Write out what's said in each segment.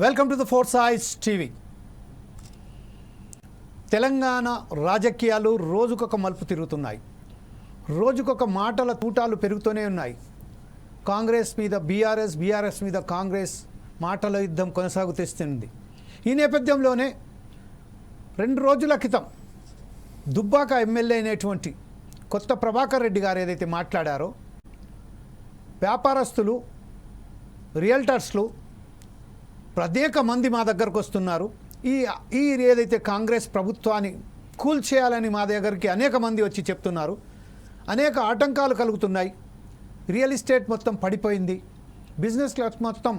Welcome to the four sides TV. Telangana రాజకీయాలు రోజుకొక మలుపు తిరుగుతున్నాయి. రోజుకొక మాటల తూటాలు పెరుగుతూనే ఉన్నాయి. కాంగ్రెస్ మీద బీఆర్ఎస్, బీఆర్ఎస్ మీద కాంగ్రెస్ మాటల యుద్ధం కొనసాగుతూస్తుంది. ఈ నేపథ్యంలోనే 2 రోజుల క్రితం దుబ్బాక ఎమ్మెల్యే అయినటువంటి కొత్త ప్రభాకర్ రెడ్డి గారు ఏదైతే మాట్లాడారో, వ్యాపారస్తులు, రియల్టర్స్లు అనేక మంది మా దగ్గరకు వస్తున్నారు, ఈ ఏదైతే కాంగ్రెస్ ప్రభుత్వాన్ని కూల్చేయాలని మా దగ్గరికి అనేక మంది వచ్చి చెప్తున్నారు, అనేక ఆటంకాలు కలుగుతున్నాయి, రియల్ ఎస్టేట్ మొత్తం పడిపోయింది, బిజినెస్ క్లాస్ మొత్తం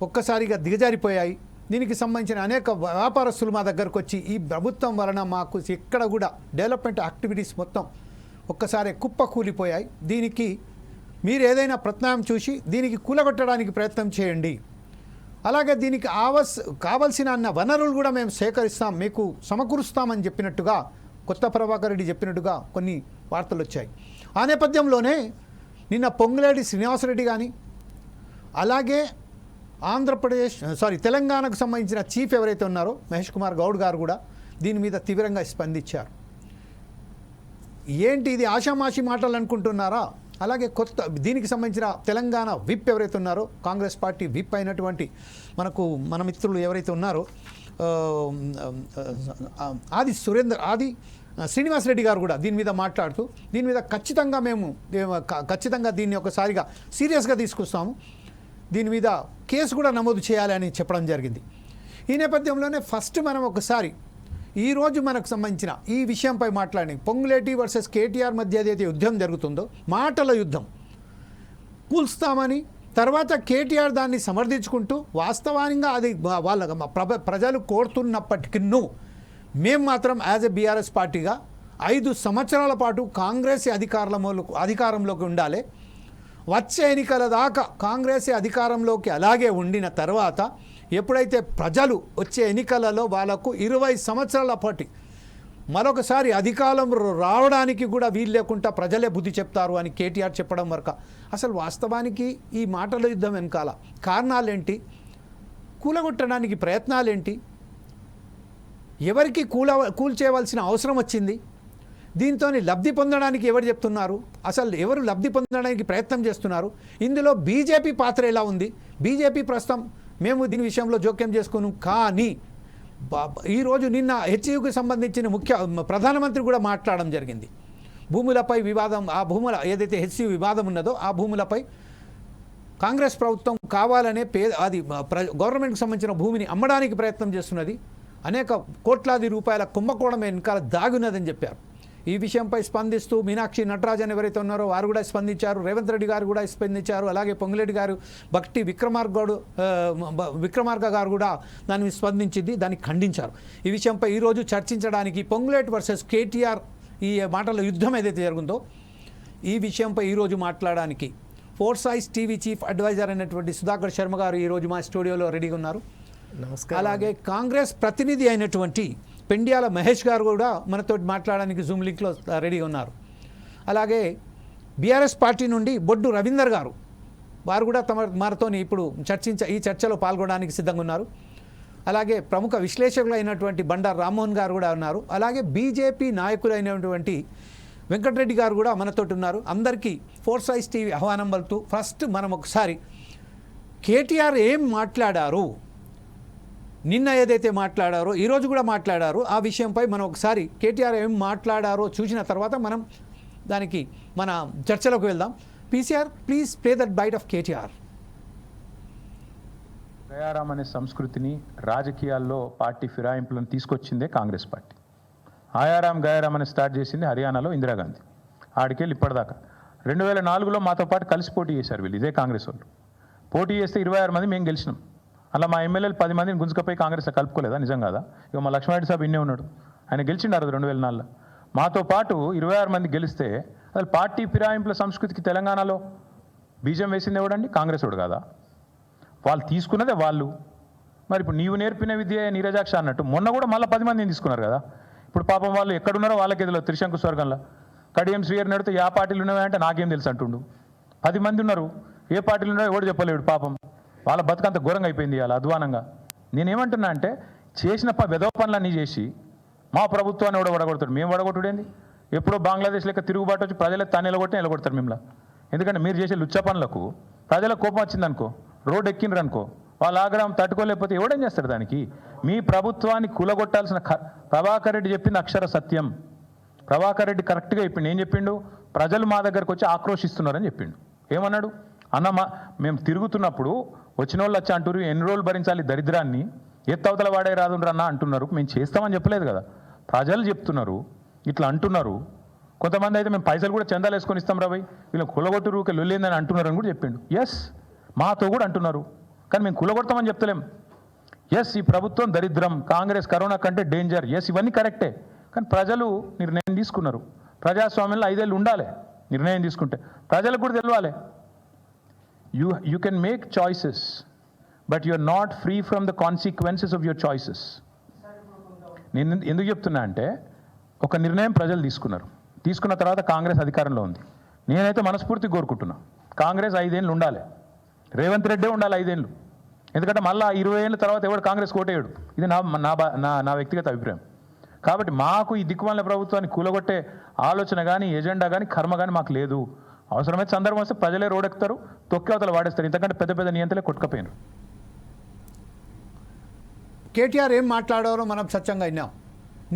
ఒక్కసారిగా దిగజారిపోయాయి, దీనికి సంబంధించిన అనేక వ్యాపారస్తులు మా దగ్గరకు వచ్చి ఈ ప్రభుత్వం వలన మాకు ఎక్కడ కూడా డెవలప్మెంట్ యాక్టివిటీస్ మొత్తం ఒక్కసారి కుప్ప కూలిపోయాయి, దీనికి మీరు ఏదైనా ప్రత్యామ్నాయం చూసి దీనికి కూలగొట్టడానికి ప్రయత్నం చేయండి, అలాగే దీనికి కావలసిన అన్న వనరులు కూడా మేము సేకరిస్తాం, మీకు సమకూరుస్తామని చెప్పినట్టుగా కొత్త ప్రభాకర్ రెడ్డి చెప్పినట్టుగా కొన్ని వార్తలు వచ్చాయి. ఆ నేపథ్యంలోనే నిన్న పొంగులేటి శ్రీనివాసరెడ్డి కానీ, అలాగే తెలంగాణకు సంబంధించిన చీఫ్ ఎవరైతే ఉన్నారో మహేష్ కుమార్ గౌడ్ గారు కూడా దీని మీద తీవ్రంగా స్పందించారు. ఏంటి ఇది ఆషామాషి మాటలు అనుకుంటున్నారా? అలాగే దీనికి సంబంధించిన తెలంగాణ విప్ ఎవరైతే ఉన్నారో, కాంగ్రెస్ పార్టీ విప్ అయినటువంటి మన మిత్రులు ఎవరైతే ఉన్నారో శ్రీనివాసరెడ్డి గారు కూడా దీని మీద మాట్లాడుతూ, దీని మీద ఖచ్చితంగా దీన్ని ఒకసారిగా సీరియస్గా తీసుకొస్తాము, దీని మీద కేసు కూడా నమోదు చేయాలి అని చెప్పడం జరిగింది. ఈ నేపథ్యంలోనే ఫస్ట్ మనం ఒకసారి ఈరోజు మనకు సంబంధించిన ఈ విషయంపై మాట్లాడి, పొంగులేటి వర్సెస్ కేటీఆర్ మధ్య ఏదైతే యుద్ధం జరుగుతుందో, మాటల యుద్ధం కూల్స్తామని, తర్వాత కేటీఆర్ దాన్ని సమర్థించుకుంటూ వాస్తవానికి అది వాళ్ళ ప్రజలు కోరుతున్నప్పటికీ మేము మాత్రం యాజ్ ఎ బీఆర్ఎస్ పార్టీగా 5 సంవత్సరాల పాటు కాంగ్రెస్ అధికారంలోకి ఉండాలి, వచ్చే ఎన్నికల దాకా కాంగ్రెస్ అధికారంలోకి అలాగే ఉండిన తర్వాత ఎప్పుడైతే ప్రజలు వచ్చే ఎన్నికలలో వాళ్ళకు 20 సంవత్సరాల పాటు మరొకసారి అధికారం రావడానికి కూడా వీలు లేకుండా ప్రజలే బుద్ధి చెప్తారు అని కేటీఆర్ చెప్పడం వరకు అసలు వాస్తవానికి ఈ మాటల యుద్ధం వెనకాల కారణాలేంటి, కూలగొట్టడానికి ప్రయత్నాలేంటి, ఎవరికి కూల్చేయవలసిన అవసరం వచ్చింది, దీంతో లబ్ధి పొందడానికి ఎవరు చెప్తున్నారు, అసలు ఎవరు లబ్ధి పొందడానికి ప్రయత్నం చేస్తున్నారు, ఇందులో బీజేపీ పాత్ర ఎలా ఉంది, బీజేపీ ప్రస్తుతం మేము దీని విషయంలో జోక్యం చేసుకున్నాం. కానీ ఈరోజు నిన్న హెచ్యుకి సంబంధించిన ప్రధానమంత్రి కూడా మాట్లాడడం జరిగింది. భూములపై వివాదం, ఆ భూముల ఏదైతే హెచ్యు వివాదం ఉన్నదో ఆ భూములపై కాంగ్రెస్ ప్రభుత్వం కావాలనే గవర్నమెంట్కి సంబంధించిన భూమిని అమ్మడానికి ప్రయత్నం చేస్తున్నది, అనేక కోట్లాది రూపాయల కుంభకోణం వెనకాల దాగున్నదని చెప్పారు. ఈ విషయంపై స్పందిస్తూ మీనాక్షి నటరాజన్ ఎవరైతే ఉన్నారో వారు కూడా స్పందించారు, రేవంత్ రెడ్డి గారు కూడా స్పందించారు, అలాగే పొంగులేటి గారు, భక్తి విక్రమార్క గారు కూడా దాన్ని స్పందించింది, దాన్ని ఖండించారు. ఈ విషయంపై ఈరోజు చర్చించడానికి పొంగులేటి వర్సెస్ కేటీఆర్ ఈ మాటల యుద్ధం ఏదైతే జరుగుతుందో ఈ విషయంపై ఈరోజు మాట్లాడడానికి ఫోర్సైజ్ టీవీ చీఫ్ అడ్వైజర్ అయినటువంటి సుధాకర్ శర్మ గారు ఈరోజు మా స్టూడియోలో రెడీగా ఉన్నారు. నమస్కారం. అలాగే కాంగ్రెస్ ప్రతినిధి అయినటువంటి పెండియాల మహేష్ గారు కూడా మనతో మాట్లాడడానికి జూమ్ లింక్లో రెడీగా ఉన్నారు. అలాగే బీఆర్ఎస్ పార్టీ నుండి బొడ్డు రవీందర్ గారు, వారు కూడా మనతో ఇప్పుడు ఈ చర్చలో పాల్గొనడానికి సిద్ధంగా ఉన్నారు. అలాగే ప్రముఖ విశ్లేషకులు అయినటువంటి బండారు రామ్మోహన్ గారు కూడా ఉన్నారు. అలాగే బీజేపీ నాయకులు అయినటువంటి వెంకటరెడ్డి గారు కూడా మనతో ఉన్నారు. అందరికీ ఫోర్సైజ్ టీవీ ఆహ్వానం పలుకుతూ ఫస్ట్ మనం ఒకసారి కేటీఆర్ ఏం మాట్లాడారు, నిన్న ఏదైతే మాట్లాడారో ఈరోజు కూడా మాట్లాడారు, ఆ విషయంపై మనం ఒకసారి కేటీఆర్ ఏం మాట్లాడారో చూసిన తర్వాత మనం దానికి మన చర్చలోకి వెళ్దాం. PCR please play that bite of KTR. Gayaram అనే సంస్కృతిని రాజకీయాల్లో పార్టీ ఫిరాయింపులను తీసుకొచ్చిందే కాంగ్రెస్ పార్టీ. ఆయారాం గయారాం అని స్టార్ట్ చేసింది హర్యానాలో ఇందిరాగాంధీ. ఆడికెళ్ళి ఇప్పటిదాకా 2004లో మాతో పాటు కలిసి పోటీ చేశారు వీళ్ళు, ఇదే కాంగ్రెస్ వాళ్ళు. పోటీ చేస్తే 26 మంది మేము గెలిచినాం. అలా మా ఎమ్మెల్యేలు 10 మందిని గుంజుకపోయి కాంగ్రెస్లో కలుపుకోలేదా? నిజం కాదా? ఇక మా లక్ష్మారెడ్డి సాబ్ ఇన్నే ఉన్నాడు, ఆయన గెలిచిండారు 2004లో. మాతో పాటు 26 మంది గెలిస్తే అసలు పార్టీ ఫిరాయింపుల సంస్కృతికి తెలంగాణలో బీజం వేసింది ఎవడండి? కాంగ్రెస్ వాడు కాదా? వాళ్ళు తీసుకున్నదే వాళ్ళు. మరి ఇప్పుడు నీవు నేర్పిన విద్య నీరజాక్ష అన్నట్టు మొన్న కూడా మళ్ళీ 10 మందిని తీసుకున్నారు కదా. ఇప్పుడు పాపం వాళ్ళు ఎక్కడున్నారో వాళ్ళకి ఎదులో త్రిశంకు స్వర్గంలో కడియం శ్రీయర్ నడితే ఏ పార్టీలు ఉన్నాయంటే నాకేం తెలుసు అంటుండు. 10 మంది ఉన్నారు, ఏ పార్టీలు ఉన్నాయో ఎవడు చెప్పలేడు. పాపం వాళ్ళ బతుకంత ఘోరంగా అయిపోయింది, అలా అధ్వానంగా. నేనేమంటున్నా అంటే చేసిన వెధవ పనులన్నీ చేసి మా ప్రభుత్వాన్ని కూడా వడగొడతాడు. మేము వడగొట్టుడేంది? ఎప్పుడో బంగ్లాదేశ్ లెక్క తిరుగుబాటు వచ్చి ప్రజలకు తాను నిలగొడతారు మిమ్మల్ని. ఎందుకంటే మీరు చేసే లుచ్చ పనులకు ప్రజలకు కోపం వచ్చిందనుకో, రోడ్డు ఎక్కినరు అనుకో, వాళ్ళ ఆగ్రహం తట్టుకోలేకపోతే ఎవడేం చేస్తాడు దానికి? మీ ప్రభుత్వాన్ని కూలగొట్టాల్సిన ప్రభాకర్ రెడ్డి చెప్పింది అక్షర సత్యం. ప్రభాకర్ రెడ్డి కరెక్ట్గా చెప్పిండు. ఏం చెప్పిండు? ప్రజలు మా దగ్గరకు వచ్చి ఆక్రోషిస్తున్నారని చెప్పిండు. ఏమన్నాడు? అన్న మేము తిరుగుతున్నప్పుడు వచ్చిన వాళ్ళు వచ్చి అంటారు ఎన్ని రోజులు భరించాలి దరిద్రాన్ని, ఎత్తవతల వాడే రాదుండ్రన్నా అంటున్నారు. మేము చేస్తామని చెప్పలేదు కదా, ప్రజలు చెప్తున్నారు, ఇట్లా అంటున్నారు. కొంతమంది అయితే మేము పైసలు కూడా చందాలు వేసుకొని ఇస్తాం రా భయ్, వీళ్ళని కులగొట్టురు లొల్లేందని అంటున్నారు అని కూడా చెప్పిండు. ఎస్, మాతో కూడా అంటున్నారు, కానీ మేము కులగొడతామని చెప్తలేం. ఎస్, ఈ ప్రభుత్వం దరిద్రం, కాంగ్రెస్ కరోనా కంటే డేంజర్, ఎస్ ఇవన్నీ కరెక్టే. కానీ ప్రజలు నిర్ణయం తీసుకున్నారు. ప్రజాస్వామ్యంలో 5 ఏళ్ళు ఉండాలి. నిర్ణయం తీసుకుంటే ప్రజలకు కూడా తెలియాలి. You can make choices but you are not free from the consequences of your choices. నేను ఎందుకు చెప్తున్నా అంటే ఒక నిర్ణయం ప్రజలు తీసుకున్న తర్వాత కాంగ్రెస్ అధికారంలో ఉంది. నేనైతే మనస్ఫూర్తిగా కోరుకుంటున్నా కాంగ్రెస్ 5 ఏళ్ళు ఉండాలి. రేవంత్ రెడ్డే ఉండాలి 5 ఏళ్ళు. ఎందుకంటే మళ్ళీ 20 ఏళ్ళ తర్వాత ఎవడు కాంగ్రెస్ కోటేయడు. ఇది నా వ్యక్తిగత అభిప్రాయం. కాబట్టి మాకు ఈ దిక్కుమాలిన ప్రభుత్వాన్ని కూలగొట్టే ఆలోచన కానీ ఎజెండా కానీ కర్మ కానీ మాకు లేదు. అవసరమైతే సందర్భం వస్తే ప్రజలే రోడెక్కుతారు, తొక్కి అవతల వాడేస్తారు. ఇంతకంటే పెద్ద పెద్ద నియంత్రణలే కొట్టుకపోయినారు. కేటీఆర్ ఏం మాట్లాడారో మనం స్వచ్ఛంగా విన్నాం.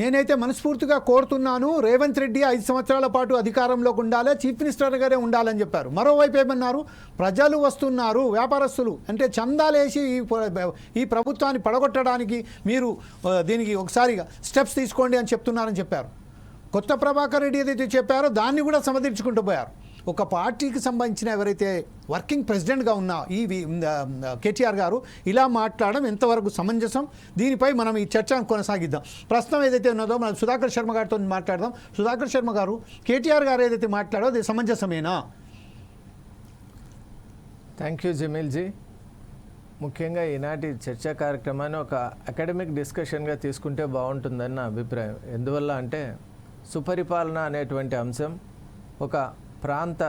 నేనైతే మనస్ఫూర్తిగా కోరుతున్నాను, రేవంత్ రెడ్డి 5 సంవత్సరాల పాటు అధికారంలోకి ఉండాలి, చీఫ్ మినిస్టర్ గారే ఉండాలని చెప్పారు. మరోవైపు ఏమన్నారు? ప్రజలు వస్తున్నారు, వ్యాపారస్తులు అంటే చందాలేసి ఈ ప్రభుత్వాన్ని పడగొట్టడానికి మీరు దీనికి ఒకసారిగా స్టెప్స్ తీసుకోండి అని చెప్తున్నారని చెప్పారు. కొత్త ప్రభాకర్ రెడ్డి ఏదైతే చెప్పారో దాన్ని కూడా సమర్థించుకుంటూ పోయారు. ఒక పార్టీకి సంబంధించిన ఎవరైతే వర్కింగ్ ప్రెసిడెంట్గా ఉన్న ఈ కేటీఆర్ గారు ఇలా మాట్లాడడం ఎంతవరకు సమంజసం? దీనిపై మనం ఈ చర్చను కొనసాగిద్దాం. ప్రస్తుతం ఏదైతే ఉన్నదో మనం సుధాకర్ శర్మ గారితో మాట్లాడదాం. సుధాకర్ శర్మ గారు, కేటీఆర్ గారు ఏదైతే మాట్లాడో అది సమంజసమేనా? Thank you జమీల్జీ. ముఖ్యంగా ఈనాటి చర్చా కార్యక్రమాన్ని ఒక అకాడమిక్ డిస్కషన్గా తీసుకుంటే బాగుంటుందని నా అభిప్రాయం. ఎందువల్ల అంటే సుపరిపాలన అనేటువంటి అంశం ఒక ప్రాంత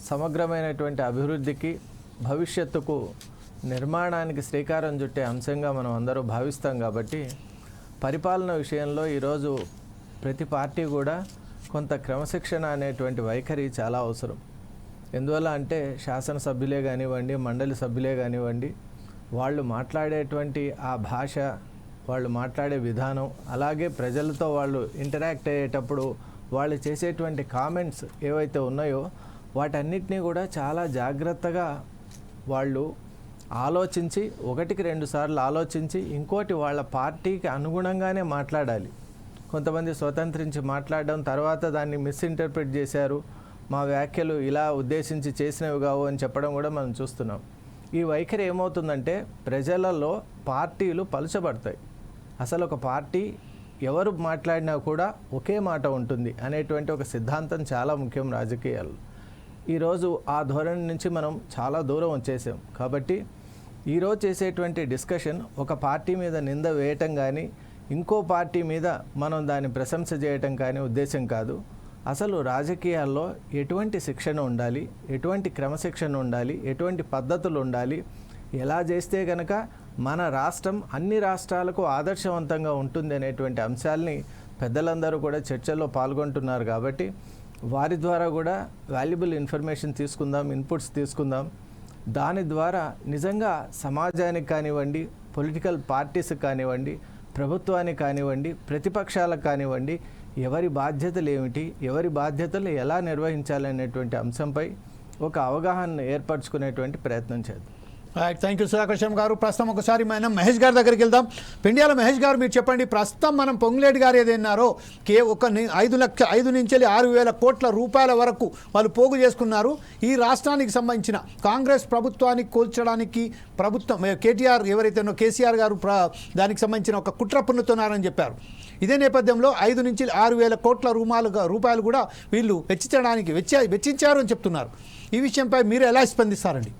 సమగ్రమైనటువంటి అభివృద్ధికి, భవిష్యత్తుకు నిర్మాణానికి శ్రీకారం చుట్టే అంశంగా మనం అందరూ భావిస్తాం. కాబట్టి పరిపాలన విషయంలో ఈరోజు ప్రతి పార్టీ కూడా కొంత క్రమశిక్షణ అనేటువంటి వైఖరి చాలా అవసరం. ఎందువల్ల అంటే శాసనసభ్యులే కానివ్వండి, మండలి సభ్యులే కానివ్వండి, వాళ్ళు మాట్లాడేటువంటి ఆ భాష, వాళ్ళు మాట్లాడే విధానం, అలాగే ప్రజలతో వాళ్ళు ఇంటరాక్ట్ అయ్యేటప్పుడు వాళ్ళు చేసేటువంటి కామెంట్స్ ఏవైతే ఉన్నాయో వాటన్నిటినీ కూడా చాలా జాగ్రత్తగా వాళ్ళు ఆలోచించి, 1-2 సార్లు ఆలోచించి, ఇంకోటి వాళ్ళ పార్టీకి అనుగుణంగానే మాట్లాడాలి. కొంతమంది స్వతంత్రించి మాట్లాడడం, తర్వాత దాన్ని మిస్ఇంటర్ప్రిట్ చేశారు, మా వ్యాఖ్యలు ఇలా ఉద్దేశించి చేసినవి కావు అని చెప్పడం కూడా మనం చూస్తున్నాం. ఈ వైఖరి ఏమవుతుందంటే ప్రజలలో పార్టీలు పలుచబడతాయి. అసలు ఒక పార్టీ ఎవరు మాట్లాడినా కూడా ఒకే మాట ఉంటుంది అనేటువంటి ఒక సిద్ధాంతం చాలా ముఖ్యం రాజకీయాలు. ఈరోజు ఆ ధోరణి నుంచి మనం చాలా దూరం వచ్చేసాం. కాబట్టి ఈరోజు చేసేటువంటి డిస్కషన్ ఒక పార్టీ మీద నింద వేయటం కానీ, ఇంకో పార్టీ మీద మనం దాన్ని ప్రశంస చేయటం కానీ ఉద్దేశం కాదు. అసలు రాజకీయాల్లో ఎటువంటి శిక్షణ ఉండాలి, ఎటువంటి క్రమశిక్షణ ఉండాలి, ఎటువంటి పద్ధతులు ఉండాలి, ఎలా చేస్తే కనుక మన రాష్ట్రం అన్ని రాష్ట్రాలకు ఆదర్శవంతంగా ఉంటుంది అనేటువంటి అంశాలని పెద్దలందరూ కూడా చర్చల్లో పాల్గొంటున్నారు. కాబట్టి వారి ద్వారా కూడా వాల్యుబుల్ ఇన్ఫర్మేషన్ తీసుకుందాం, ఇన్పుట్స్ తీసుకుందాం. దాని ద్వారా నిజంగా సమాజానికి కానివ్వండి, పొలిటికల్ పార్టీస్కి కానివ్వండి, ప్రభుత్వానికి కానివ్వండి, ప్రతిపక్షాలకు కానివ్వండి, ఎవరి బాధ్యతలు ఏమిటి, ఎవరి బాధ్యతలు ఎలా నిర్వహించాలనేటువంటి అంశంపై ఒక అవగాహన ఏర్పరచుకునేటువంటి ప్రయత్నం చేద్దాం. థ్యాంక్ యూ సుధాకర్ శర్మ గారు. ప్రస్తుతం ఒకసారి మనం మహేష్ గారి దగ్గరికి వెళ్దాం. పెండియాల మహేష్ గారు, మీరు చెప్పండి, ప్రస్తుతం మనం పొంగులేటి గారు ఏదన్నారు, 5 నుంచి 6,000 కోట్ల రూపాయల వరకు వాళ్ళు పోగు చేసుకున్నారు. ఈ రాష్ట్రానికి సంబంధించిన కాంగ్రెస్ ప్రభుత్వానికి కూల్చడానికి ప్రభుత్వం కేటీఆర్ ఎవరైతే కేసీఆర్ గారు దానికి సంబంధించిన ఒక కుట్ర పన్నుతున్నారని చెప్పారు. ఇదే నేపథ్యంలో 5 నుంచి 6,000 కోట్ల రూపాయలు కూడా వీళ్ళు వెచ్చించారు అని చెప్తున్నారు. ఈ విషయంపై మీరు ఎలా స్పందిస్తారండి?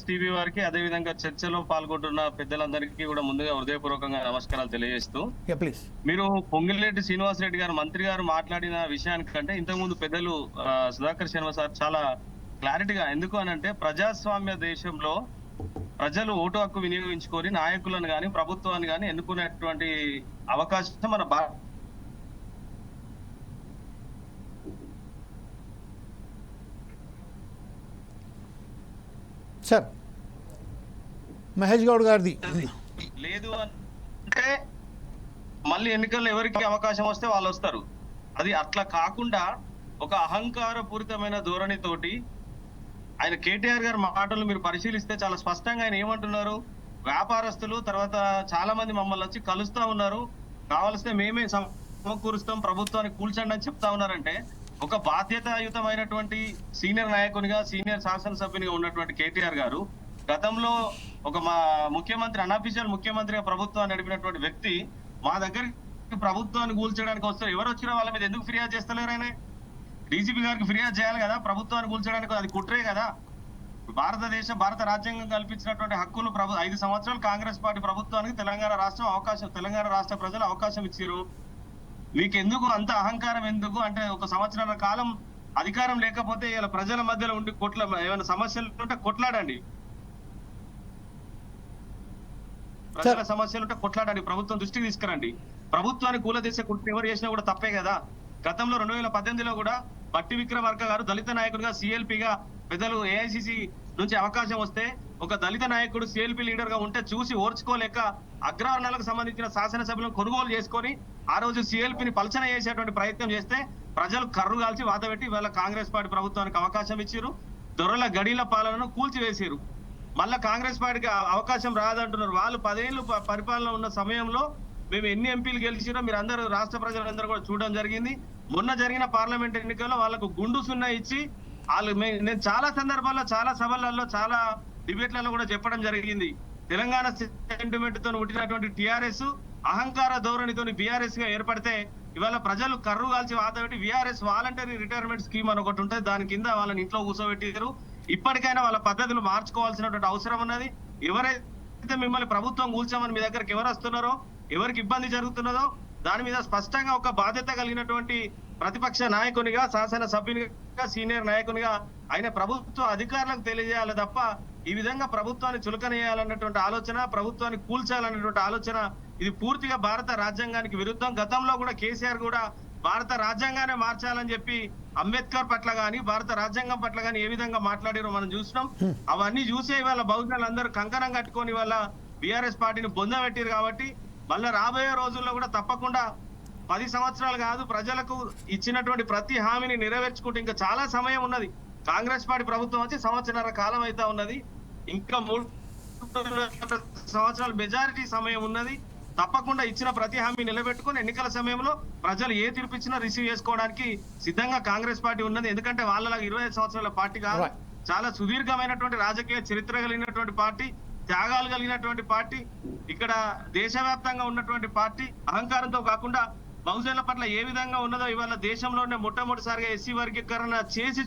టీవీ వారికి, అదే విధంగా చర్చలో పాల్గొంటున్న పెద్దలందరికీ కూడా ముందుగా హృదయపూర్వకంగా నమస్కారాలు తెలియజేస్తూ, మీరు పొంగిరెడ్డి శ్రీనివాసరెడ్డి గారు మంత్రి గారు మాట్లాడిన విషయానికంటే ఇంతకుముందు పెద్దలు సుధాకర్ శర్మ సార్ చాలా క్లారిటీగా, ఎందుకు అనంటే ప్రజాస్వామ్య దేశంలో ప్రజలు ఓటు హక్కు వినియోగించుకొని నాయకులను కానీ ప్రభుత్వాన్ని కానీ ఎన్నుకునేటువంటి అవకాశం మన సార్ మహేష్ గౌడ్ గారిది లేదు అంటే మళ్ళీ ఎన్నికల్లో ఎవరికి అవకాశం వస్తే వాళ్ళు వస్తారు. అది అట్లా కాకుండా ఒక అహంకారపూరితమైన ధోరణితోటి ఆయన కేటీఆర్ గారి మాటలు మీరు పరిశీలిస్తే చాలా స్పష్టంగా ఆయన ఏమంటున్నారు, వ్యాపారస్తులు తర్వాత చాలా మంది మమ్మల్ని వచ్చి కలుస్తా ఉన్నారు, కావలిస్తే మేమే సమకూరుస్తాం, ప్రభుత్వాన్ని కూల్చండి అని చెప్తా ఉన్నారంటే ఒక బాధ్యతాయుతమైనటువంటి సీనియర్ నాయకునిగా సీనియర్ శాసనసభ్యునిగా ఉన్నటువంటి కేటీఆర్ గారు గతంలో ఒక మా ముఖ్యమంత్రి అన్అఫీషియల్ ముఖ్యమంత్రిగా ప్రభుత్వాన్ని నడిపినటువంటి వ్యక్తి మా దగ్గరికి ప్రభుత్వాన్ని కూల్చడానికి వస్తారు, ఎవరు వచ్చినా వాళ్ళ మీద ఎందుకు ఫిర్యాదు చేస్తలేరు? ఆయన డీజీపీ గారికి ఫిర్యాదు చేయాలి కదా, ప్రభుత్వాన్ని కూల్చడానికి అది కుట్రే కదా. భారత రాజ్యాంగం కల్పించినటువంటి హక్కులు 5 సంవత్సరాలు కాంగ్రెస్ పార్టీ ప్రభుత్వానికి తెలంగాణ రాష్ట్ర ప్రజలు అవకాశం ఇచ్చారు. మీకు ఎందుకు అంత అహంకారం ఎందుకు? అంటే ఒక సంవత్సరాల కాలం అధికారం లేకపోతే ఇలా ప్రజల మధ్యలో ఉండి ఏమైనా సమస్యలు ఉంటే కొట్లాడండి, ప్రజల సమస్యలు ఉంటే కొట్లాడండి, ప్రభుత్వం దృష్టికి తీసుకురండి. ప్రభుత్వాన్ని కూలదీసే కుట్ర ఎవరు చేసినా కూడా తప్పే కదా. గతంలో 2018లో కూడా బట్టి విక్రమార్క గారు దళిత నాయకుడిగా సిఎల్పిగా పెద్దలు ఏఐసిసి నుంచి అవకాశం వస్తే ఒక దళిత నాయకుడు సిఎల్పి లీడర్ గా ఉంటే చూసి ఓర్చుకోలేక అగ్రవర్ణాలకు సంబంధించిన శాసనసభ్యులను కొనుగోలు చేసుకొని ఆ రోజు సిఎల్పిని పలచన చేసేటువంటి ప్రయత్నం చేస్తే ప్రజలు కర్రు కాల్చి వాతపెట్టి ఇవాళ కాంగ్రెస్ పార్టీ ప్రభుత్వానికి అవకాశం ఇచ్చారు. దొరల గడీల పాలనను కూల్చివేసారు. మళ్ళా కాంగ్రెస్ పార్టీకి అవకాశం రాదంటున్నారు. వాళ్ళు 10 ఏళ్ళు పరిపాలన ఉన్న సమయంలో మేము ఎన్ని ఎంపీలు గెలిచినా మీరు అందరూ రాష్ట్ర ప్రజలందరూ కూడా చూడడం జరిగింది. మొన్న జరిగిన పార్లమెంట్ ఎన్నికల్లో వాళ్ళకు గుండు సున్నా ఇచ్చి వాళ్ళు నేను చాలా సందర్భాల్లో చాలా సభలలో చాలా డిబేట్లలో కూడా చెప్పడం జరిగింది. తెలంగాణ సెంటిమెంట్ తో పుట్టినటువంటి టిఆర్ఎస్ అహంకార ధోరణితో బీఆర్ఎస్ గా ఏర్పడితే ఇవాళ ప్రజలు కర్రు కాల్చి వాతపెట్టి బీఆర్ఎస్ వాలంటరీ రిటైర్మెంట్ స్కీమ్ అని ఒకటి ఉంటుంది, దాని కింద వాళ్ళని ఇంట్లో కూర్చోబెట్టారు. ఇప్పటికైనా వాళ్ళ పద్ధతులు మార్చుకోవాల్సినటువంటి అవసరం ఉన్నది. ఎవరైతే మిమ్మల్ని ప్రభుత్వం కూల్చామని మీ దగ్గరికి ఎవరు వస్తున్నారో, ఎవరికి ఇబ్బంది జరుగుతున్నదో దాని మీద స్పష్టంగా ఒక బాధ్యత కలిగినటువంటి ప్రతిపక్ష నాయకునిగా శాసన సభ్యునిగా సీనియర్ నాయకునిగా ఆయన ప్రభుత్వ అధికారులకు తెలియజేయాలి తప్ప ఈ విధంగా ప్రభుత్వాన్ని చులకనేయాలన్నటువంటి ఆలోచన, ప్రభుత్వాన్ని కూల్చాలన్నటువంటి ఆలోచన ఇది పూర్తిగా భారత రాజ్యాంగానికి విరుద్ధం. గతంలో కూడా కేసీఆర్ కూడా భారత రాజ్యాంగాన్ని మార్చాలని చెప్పి అంబేద్కర్ పట్ల గాని భారత రాజ్యాంగం పట్ల గాని ఏ విధంగా మాట్లాడారో మనం చూసినాం. అవన్నీ చూసే ఇవాళ బహుజనులందరూ కంకణం కట్టుకొని వాళ్ళ బీఆర్ఎస్ పార్టీని బొందబెట్టారు. కాబట్టి మళ్ళీ రాబోయే రోజుల్లో కూడా తప్పకుండా 10 సంవత్సరాలు కాదు, ప్రజలకు ఇచ్చినటువంటి ప్రతి హామీని నెరవేర్చుకుంటూ ఇంకా చాలా సమయం ఉన్నది. కాంగ్రెస్ పార్టీ ప్రభుత్వం వచ్చి 1.5 సంవత్సరాల కాలం అయితే ఉన్నది, ఇంకా 3 సంవత్సరాల మెజారిటీ సమయం ఉన్నది. తప్పకుండా ఇచ్చిన ప్రతి హామీ నిలబెట్టుకుని ఎన్నికల సమయంలో ప్రజలు ఏ తీర్పు ఇచ్చినా రిసీవ్ చేసుకోవడానికి సిద్ధంగా కాంగ్రెస్ పార్టీ ఉన్నది. ఎందుకంటే వాళ్ళలాగా 25 సంవత్సరాల పార్టీ కాదు, చాలా సుదీర్ఘమైనటువంటి రాజకీయ చరిత్ర కలిగినటువంటి పార్టీ, త్యాగాలు కలిగినటువంటి పార్టీ, ఇక్కడ దేశవ్యాప్తంగా ఉన్నటువంటి పార్టీ. అహంకారంతో కాకుండా బహుజనుల పట్ల ఏ విధంగా ఉన్నదో ఇవాళ దేశంలోనే మొట్టమొదటిసారిగా ఎస్సీ వర్గీకరణ చేసి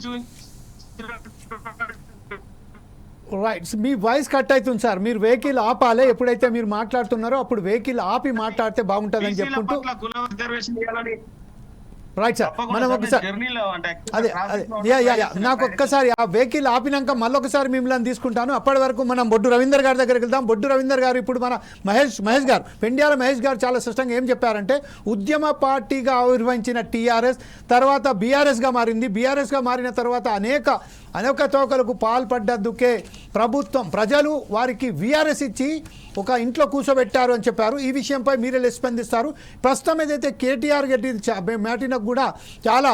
రైట్. మీ వాయిస్ కట్ అవుతుంది సార్, మీరు వెహికల్ ఆపాలి. ఎప్పుడైతే మీరు మాట్లాడుతున్నారో అప్పుడు వెహికల్ ఆపి మాట్లాడితే బాగుంటుందని చెప్పుకుంటూ. రైట్ సార్, మనం ఒకసారి అదే నాకు ఒక్కసారి ఆ వెహికల్ ఆపినాక మళ్ళొకసారి మిమ్మల్ని తీసుకుంటాను. అప్పటి వరకు మనం బొడ్డు రవీందర్ గారి దగ్గరికి వెళ్దాం. బొడ్డు రవీందర్ గారు ఇప్పుడు మన మహేష్ గారు, పెండ్యాల మహేష్ గారు చాలా స్పష్టంగా ఏం చెప్పారంటే ఉద్యమ పార్టీగా ఆవిర్భవించిన టీఆర్ఎస్ తర్వాత బీఆర్ఎస్గా మారింది. బీఆర్ఎస్గా మారిన తర్వాత అనేక తోకలకు పాల్పడ్డందుకే ప్రజలు వారికి వీఆర్ఎస్ ఇచ్చి ఒక ఇంట్లో కూర్చోబెట్టారు అని చెప్పారు. ఈ విషయంపై మీరే స్పందిస్తారు. ప్రస్తుతం ఏదైతే కేటీఆర్ మాటినకు కూడా చాలా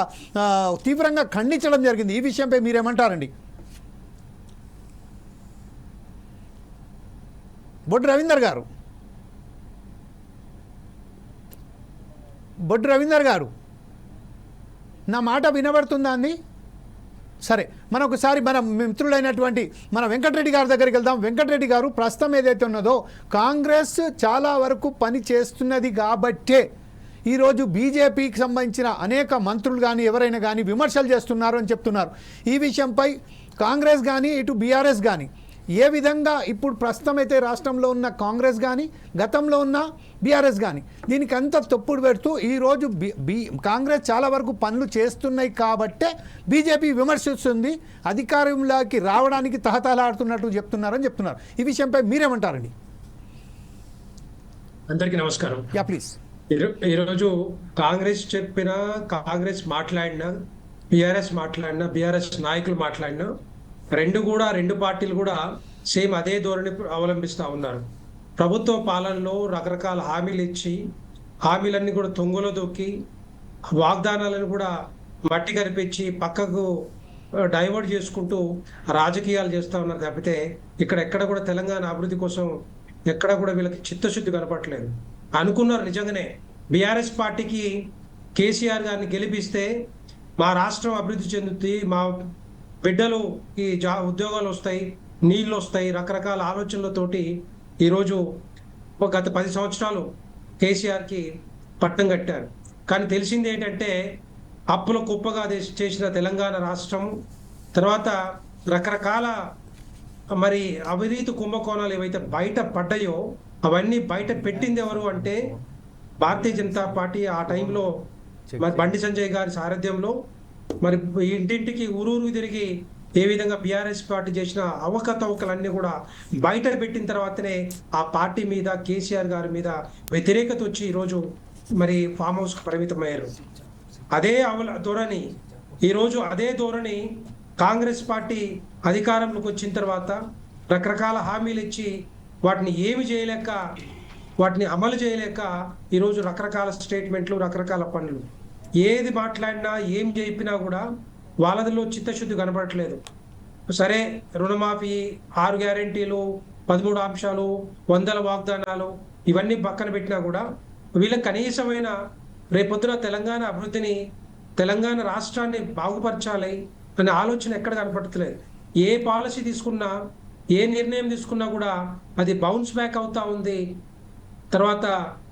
తీవ్రంగా ఖండించడం జరిగింది. ఈ విషయంపై మీరేమంటారండి? బొడ్డు రవీందర్ గారు నా మాట వినబడుతుందా అండి? సరే, మనం ఒకసారి మన మిత్రులైనటువంటి మన వెంకటరెడ్డి గారి దగ్గరికి వెళ్దాం. వెంకటరెడ్డి గారు, ప్రస్తుతం ఏదైతే ఉన్నదో కాంగ్రెస్ చాలా వరకు పని చేస్తున్నది కాబట్టే ఈరోజు బీజేపీకి సంబంధించిన అనేక మంత్రులు కానీ ఎవరైనా కానీ విమర్శలు చేస్తున్నారు అని చెప్తున్నారు. ఈ విషయంపై కాంగ్రెస్ కానీ ఇటు బీఆర్ఎస్ కానీ ఏ విధంగా ఇప్పుడు ప్రస్తుతం అయితే రాష్ట్రంలో ఉన్న కాంగ్రెస్ కానీ గతంలో ఉన్న బీఆర్ఎస్ కానీ దీనికి అంతా తొప్పుడు పెడుతూ ఈరోజు కాంగ్రెస్ చాలా వరకు పనులు చేస్తున్నాయి కాబట్టే బీజేపీ విమర్శిస్తుంది, అధికారంలోకి రావడానికి తహతహలాడుతున్నట్టు చెప్తున్నారు. ఈ విషయంపై మీరేమంటారండి? అందరికీ నమస్కారం. Yeah please. ఈరోజు కాంగ్రెస్ చెప్పినా, కాంగ్రెస్ మాట్లాడినా, బీఆర్ఎస్ మాట్లాడినా, బీఆర్ఎస్ నాయకులు మాట్లాడినా రెండు పార్టీలు కూడా సేమ్ అదే ధోరణి అవలంబిస్తూ ఉన్నారు. ప్రభుత్వ పాలనలో రకరకాల హామీలు ఇచ్చి హామీలన్నీ కూడా తొంగలో దొక్కి వాగ్దానాలను కూడా మట్టి కనిపించి పక్కకు డైవర్ట్ చేసుకుంటూ రాజకీయాలు చేస్తూ ఉన్నారు తప్పితే ఎక్కడ కూడా తెలంగాణ అభివృద్ధి కోసం ఎక్కడ కూడా వీళ్ళకి చిత్తశుద్ధి కనపట్లేదు. అనుకున్నారు నిజంగానే బీఆర్ఎస్ పార్టీకి కేసీఆర్ గారిని గెలిపిస్తే మా రాష్ట్రం అభివృద్ధి చెందుతుంది, మా బిడ్డలు ఈ ఉద్యోగాలు వస్తాయి, నీళ్ళు వస్తాయి, రకరకాల ఆలోచనలతోటి ఈరోజు గత 10 సంవత్సరాలు కేసీఆర్కి పట్టం కట్టారు. కానీ తెలిసింది ఏంటంటే అప్పుల కుప్పగా చేసిన తెలంగాణ రాష్ట్రం తర్వాత రకరకాల మరి అవినీతి కుంభకోణాలు ఏవైతే బయట పడ్డాయో అవన్నీ బయట పెట్టింది ఎవరు అంటే భారతీయ జనతా పార్టీ. ఆ టైంలో మరి బండి సంజయ్ గారి సారథ్యంలో మరి ఇంటింటికి ఊరూరు తిరిగి ఏ విధంగా బీఆర్ఎస్ పార్టీ చేసిన అవకతవకలన్నీ కూడా బయట పెట్టిన తర్వాతనే ఆ పార్టీ మీద, కేసీఆర్ గారి మీద వ్యతిరేకత వచ్చి ఈరోజు మరి ఫామ్ హౌస్కి పరిమితమయ్యారు. అదే ధోరణి ఈరోజు అదే ధోరణి కాంగ్రెస్ పార్టీ అధికారంలోకి వచ్చిన తర్వాత రకరకాల హామీలు ఇచ్చి వాటిని ఏమి చేయలేక, వాటిని అమలు చేయలేక ఈరోజు రకరకాల స్టేట్మెంట్లు, రకరకాల పనులు ఏది మాట్లాడినా ఏం చెప్పినా కూడా వాళ్ళదిలో చిత్తశుద్ధి కనపడట్లేదు. సరే రుణమాఫీ, 6 గ్యారెంటీలు, 13 అంశాలు, 100 వాగ్దానాలు ఇవన్నీ పక్కన పెట్టినా కూడా వీళ్ళకి కనీసమైన రేపొద్దున తెలంగాణ అభివృద్ధిని, తెలంగాణ రాష్ట్రాన్ని బాగుపరచాలి అనే ఆలోచన ఎక్కడ కనపడట్లేదు. ఏ పాలసీ తీసుకున్నా, ఏ నిర్ణయం తీసుకున్నా కూడా అది బౌన్స్ బ్యాక్ అవుతా ఉంది, తర్వాత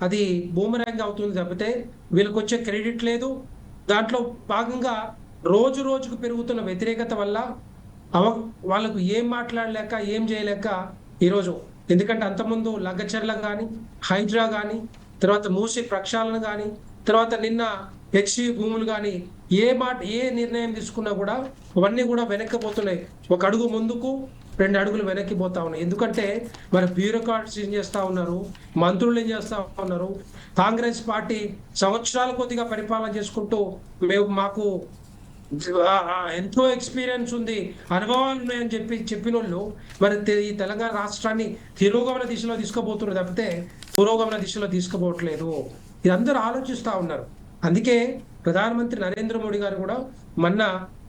అది బూమరాంగ్ అవుతుంది తప్పితే వీళ్ళకి వచ్చే క్రెడిట్ లేదు. దాంట్లో భాగంగా రోజు రోజుకు పెరుగుతున్న వ్యతిరేకత వల్ల వాళ్ళకు ఏం మాట్లాడలేక, ఏం చేయలేక ఈరోజు, ఎందుకంటే అంతకుముందు లగ్గచర్ల కానీ, హైడ్రా కానీ, తర్వాత మూసి ప్రక్షాళన కానీ, తర్వాత నిన్న హెచ్సి భూములు కానీ ఏ నిర్ణయం తీసుకున్నా కూడా అవన్నీ కూడా వెనక్కిపోతున్నాయి. 1 అడుగు ముందుకు, 2 అడుగులు వెనక్కి పోతా ఉన్నాయి. ఎందుకంటే మరి బ్యూరోక్రాట్స్ ఏం చేస్తూ ఉన్నారు, మంత్రులు ఏం చేస్తూ ఉన్నారు. కాంగ్రెస్ పార్టీ సంవత్సరాల కొద్దిగా పరిపాలన చేసుకుంటూ మాకు ఎంతో ఎక్స్పీరియన్స్ ఉంది, అనుభవాలు ఉన్నాయని చెప్పిన వాళ్ళు మరి ఈ తెలంగాణ రాష్ట్రాన్ని తిరోగమన దిశలో తీసుకుపోతున్నారు తప్పితే పురోగమన దిశలో తీసుకుపోవట్లేదు. ఇది అందరూ ఆలోచిస్తూ ఉన్నారు. అందుకే ప్రధానమంత్రి నరేంద్ర మోడీ గారు కూడా మొన్న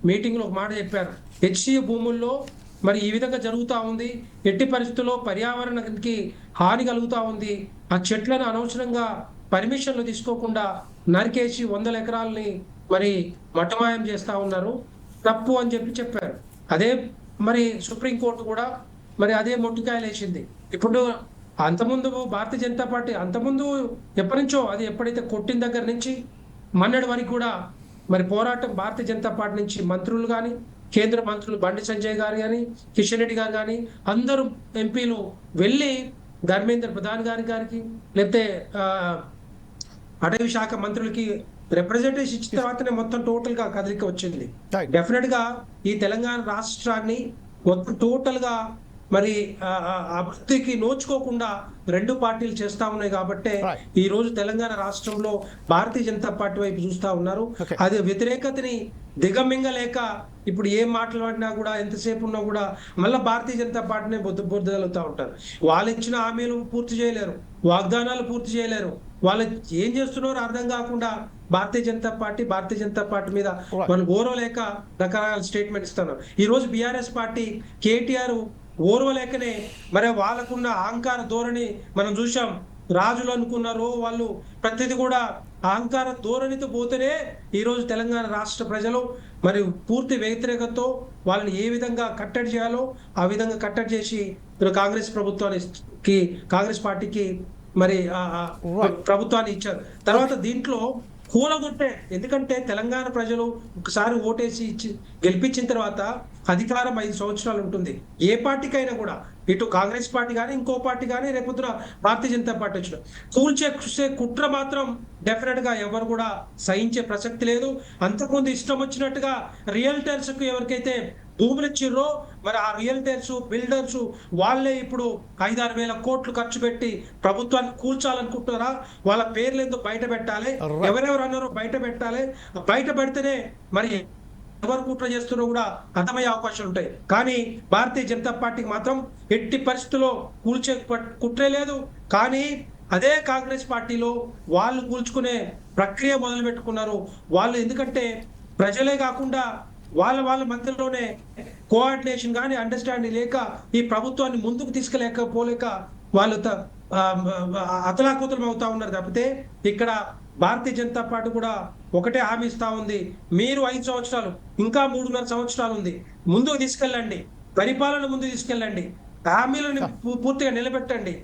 మీటింగ్లో ఒక మాట చెప్పారు. హెచ్సి భూముల్లో మరి ఈ విధంగా జరుగుతూ ఉంది, ఎట్టి పరిస్థితుల్లో పర్యావరణానికి హాని కలుగుతూ ఉంది, ఆ చెట్లను అనవసరంగా పర్మిషన్లు తీసుకోకుండా నరికేసి 100 ఎకరాలని మరి మటమాయం చేస్తూ ఉన్నారు, తప్పు అని చెప్పారు. అదే మరి సుప్రీంకోర్టు కూడా మరి అదే మొట్టికాయలు వేసింది. ఇప్పుడు అంతకుముందు భారతీయ జనతా పార్టీ అంతకుముందు ఎప్పటి నుంచో అది ఎప్పుడైతే కొట్టిన దగ్గర నుంచి మొన్నటి వరకు కూడా మరి పోరాటం భారతీయ జనతా పార్టీ నుంచి మంత్రులు కానీ, కేంద్ర మంత్రులు బండి సంజయ్ గారు కానీ, కిషన్ రెడ్డి గారు కానీ అందరూ ఎంపీలు వెళ్ళి ధర్మేంద్ర ప్రధాన్ గారికి లేకపోతే అటవీ శాఖ మంత్రులకి రిప్రజెంటేషన్ ఇచ్చిన తర్వాతనే మొత్తం టోటల్ గా కదలిక వచ్చింది. డెఫినెట్ గా ఈ తెలంగాణ రాష్ట్రాన్ని మొత్తం టోటల్ గా మరి అభివృద్ధికి నోచుకోకుండా 2 పార్టీలు చేస్తా ఉన్నాయి కాబట్టి ఈ రోజు తెలంగాణ రాష్ట్రంలో భారతీయ జనతా పార్టీ వైపు చూస్తా ఉన్నారు. అది వ్యతిరేకతని దిగమింగలేక ఇప్పుడు ఏం మాట్లాడినా కూడా, ఎంతసేపు ఉన్నా కూడా మళ్ళీ భారతీయ జనతా పార్టీనే బుద్ధలుగుతూ ఉంటారు. వాళ్ళు ఇచ్చిన హామీలు పూర్తి చేయలేరు, వాగ్దానాలు పూర్తి చేయలేరు, వాళ్ళు ఏం చేస్తున్నారో అర్థం కాకుండా భారతీయ జనతా పార్టీ మీద మనం ఓర్వలేక రకరకాల స్టేట్మెంట్ ఇస్తున్నారు. ఈ రోజు బీఆర్ఎస్ పార్టీ కేటీఆర్ ఓర్వలేకనే మరి వాళ్ళకున్న అహంకార ధోరణి మనం చూసాం. రాజులు అనుకున్నారు వాళ్ళు, ప్రతిదీ కూడా అహంకార ధోరణితో పోతేనే ఈరోజు తెలంగాణ రాష్ట్ర ప్రజలు మరి పూర్తి వ్యతిరేకతతో వాళ్ళని ఏ విధంగా కట్టడి చేయాలో ఆ విధంగా కట్టడి చేసి కాంగ్రెస్ పార్టీకి మరి ప్రభుత్వాన్ని ఇచ్చారు. తర్వాత దీంట్లో కూలగొట్టే. ఎందుకంటే తెలంగాణ ప్రజలు ఒకసారి ఓటేసి గెలిపించిన తర్వాత అధికారం 5 సంవత్సరాలు ఉంటుంది. ఏ పార్టీకైనా కూడా, ఇటు కాంగ్రెస్ పార్టీ కానీ ఇంకో పార్టీ కానీ రేపొద్దున భారతీయ జనతా పార్టీ వచ్చిన కూల్చే కుట్ర మాత్రం డెఫినెట్ గా ఎవరు కూడా సహించే ప్రసక్తి లేదు. అంతకుముందు ఇష్టం వచ్చినట్టుగా రియల్టర్స్ కు ఎవరికైతే భూములు ఇచ్చిర్రో మరి ఆ రియల్టర్స్ బిల్డర్స్ వాళ్ళే ఇప్పుడు 5-6 వేల కోట్లు ఖర్చు పెట్టి ప్రభుత్వాన్ని కూల్చాలనుకుంటున్నారా? వాళ్ళ పేర్లు ఎందుకు బయట పెట్టాలి? ఎవరెవరు అన్నారో బయట పెట్టాలి. బయట పెడితేనే మరి ఎవరు కుట్ర చేస్తున్నారో కూడా అర్థమయ్యే అవకాశాలు ఉంటాయి. కానీ భారతీయ జనతా పార్టీకి మాత్రం ఎట్టి పరిస్థితుల్లో కూల్చే కుట్రే లేదు. కానీ అదే కాంగ్రెస్ పార్టీలో వాళ్ళు కూల్చుకునే ప్రక్రియ మొదలు పెట్టుకున్నారు. వాళ్ళు ఎందుకంటే ప్రజలే కాకుండా వాళ్ళ మధ్యలోనే కోఆర్డినేషన్ కానీ అండర్స్టాండింగ్ లేక ఈ ప్రభుత్వాన్ని ముందుకు తీసుకెళ్ళకపోలేక వాళ్ళు అతలాకుతలం అవుతా ఉన్నారు తప్పితే ఇక్కడ భారతీయ జనతా పార్టీ కూడా ఒకటే హామీ ఇస్తా ఉంది. మీరు 5 సంవత్సరాలు ఇంకా 3.5 సంవత్సరాలు ఉంది, ముందుకు తీసుకెళ్ళండి, పరిపాలన ముందుకు తీసుకెళ్ళండి, హామీలను పూర్తిగా నిలబెట్టండి,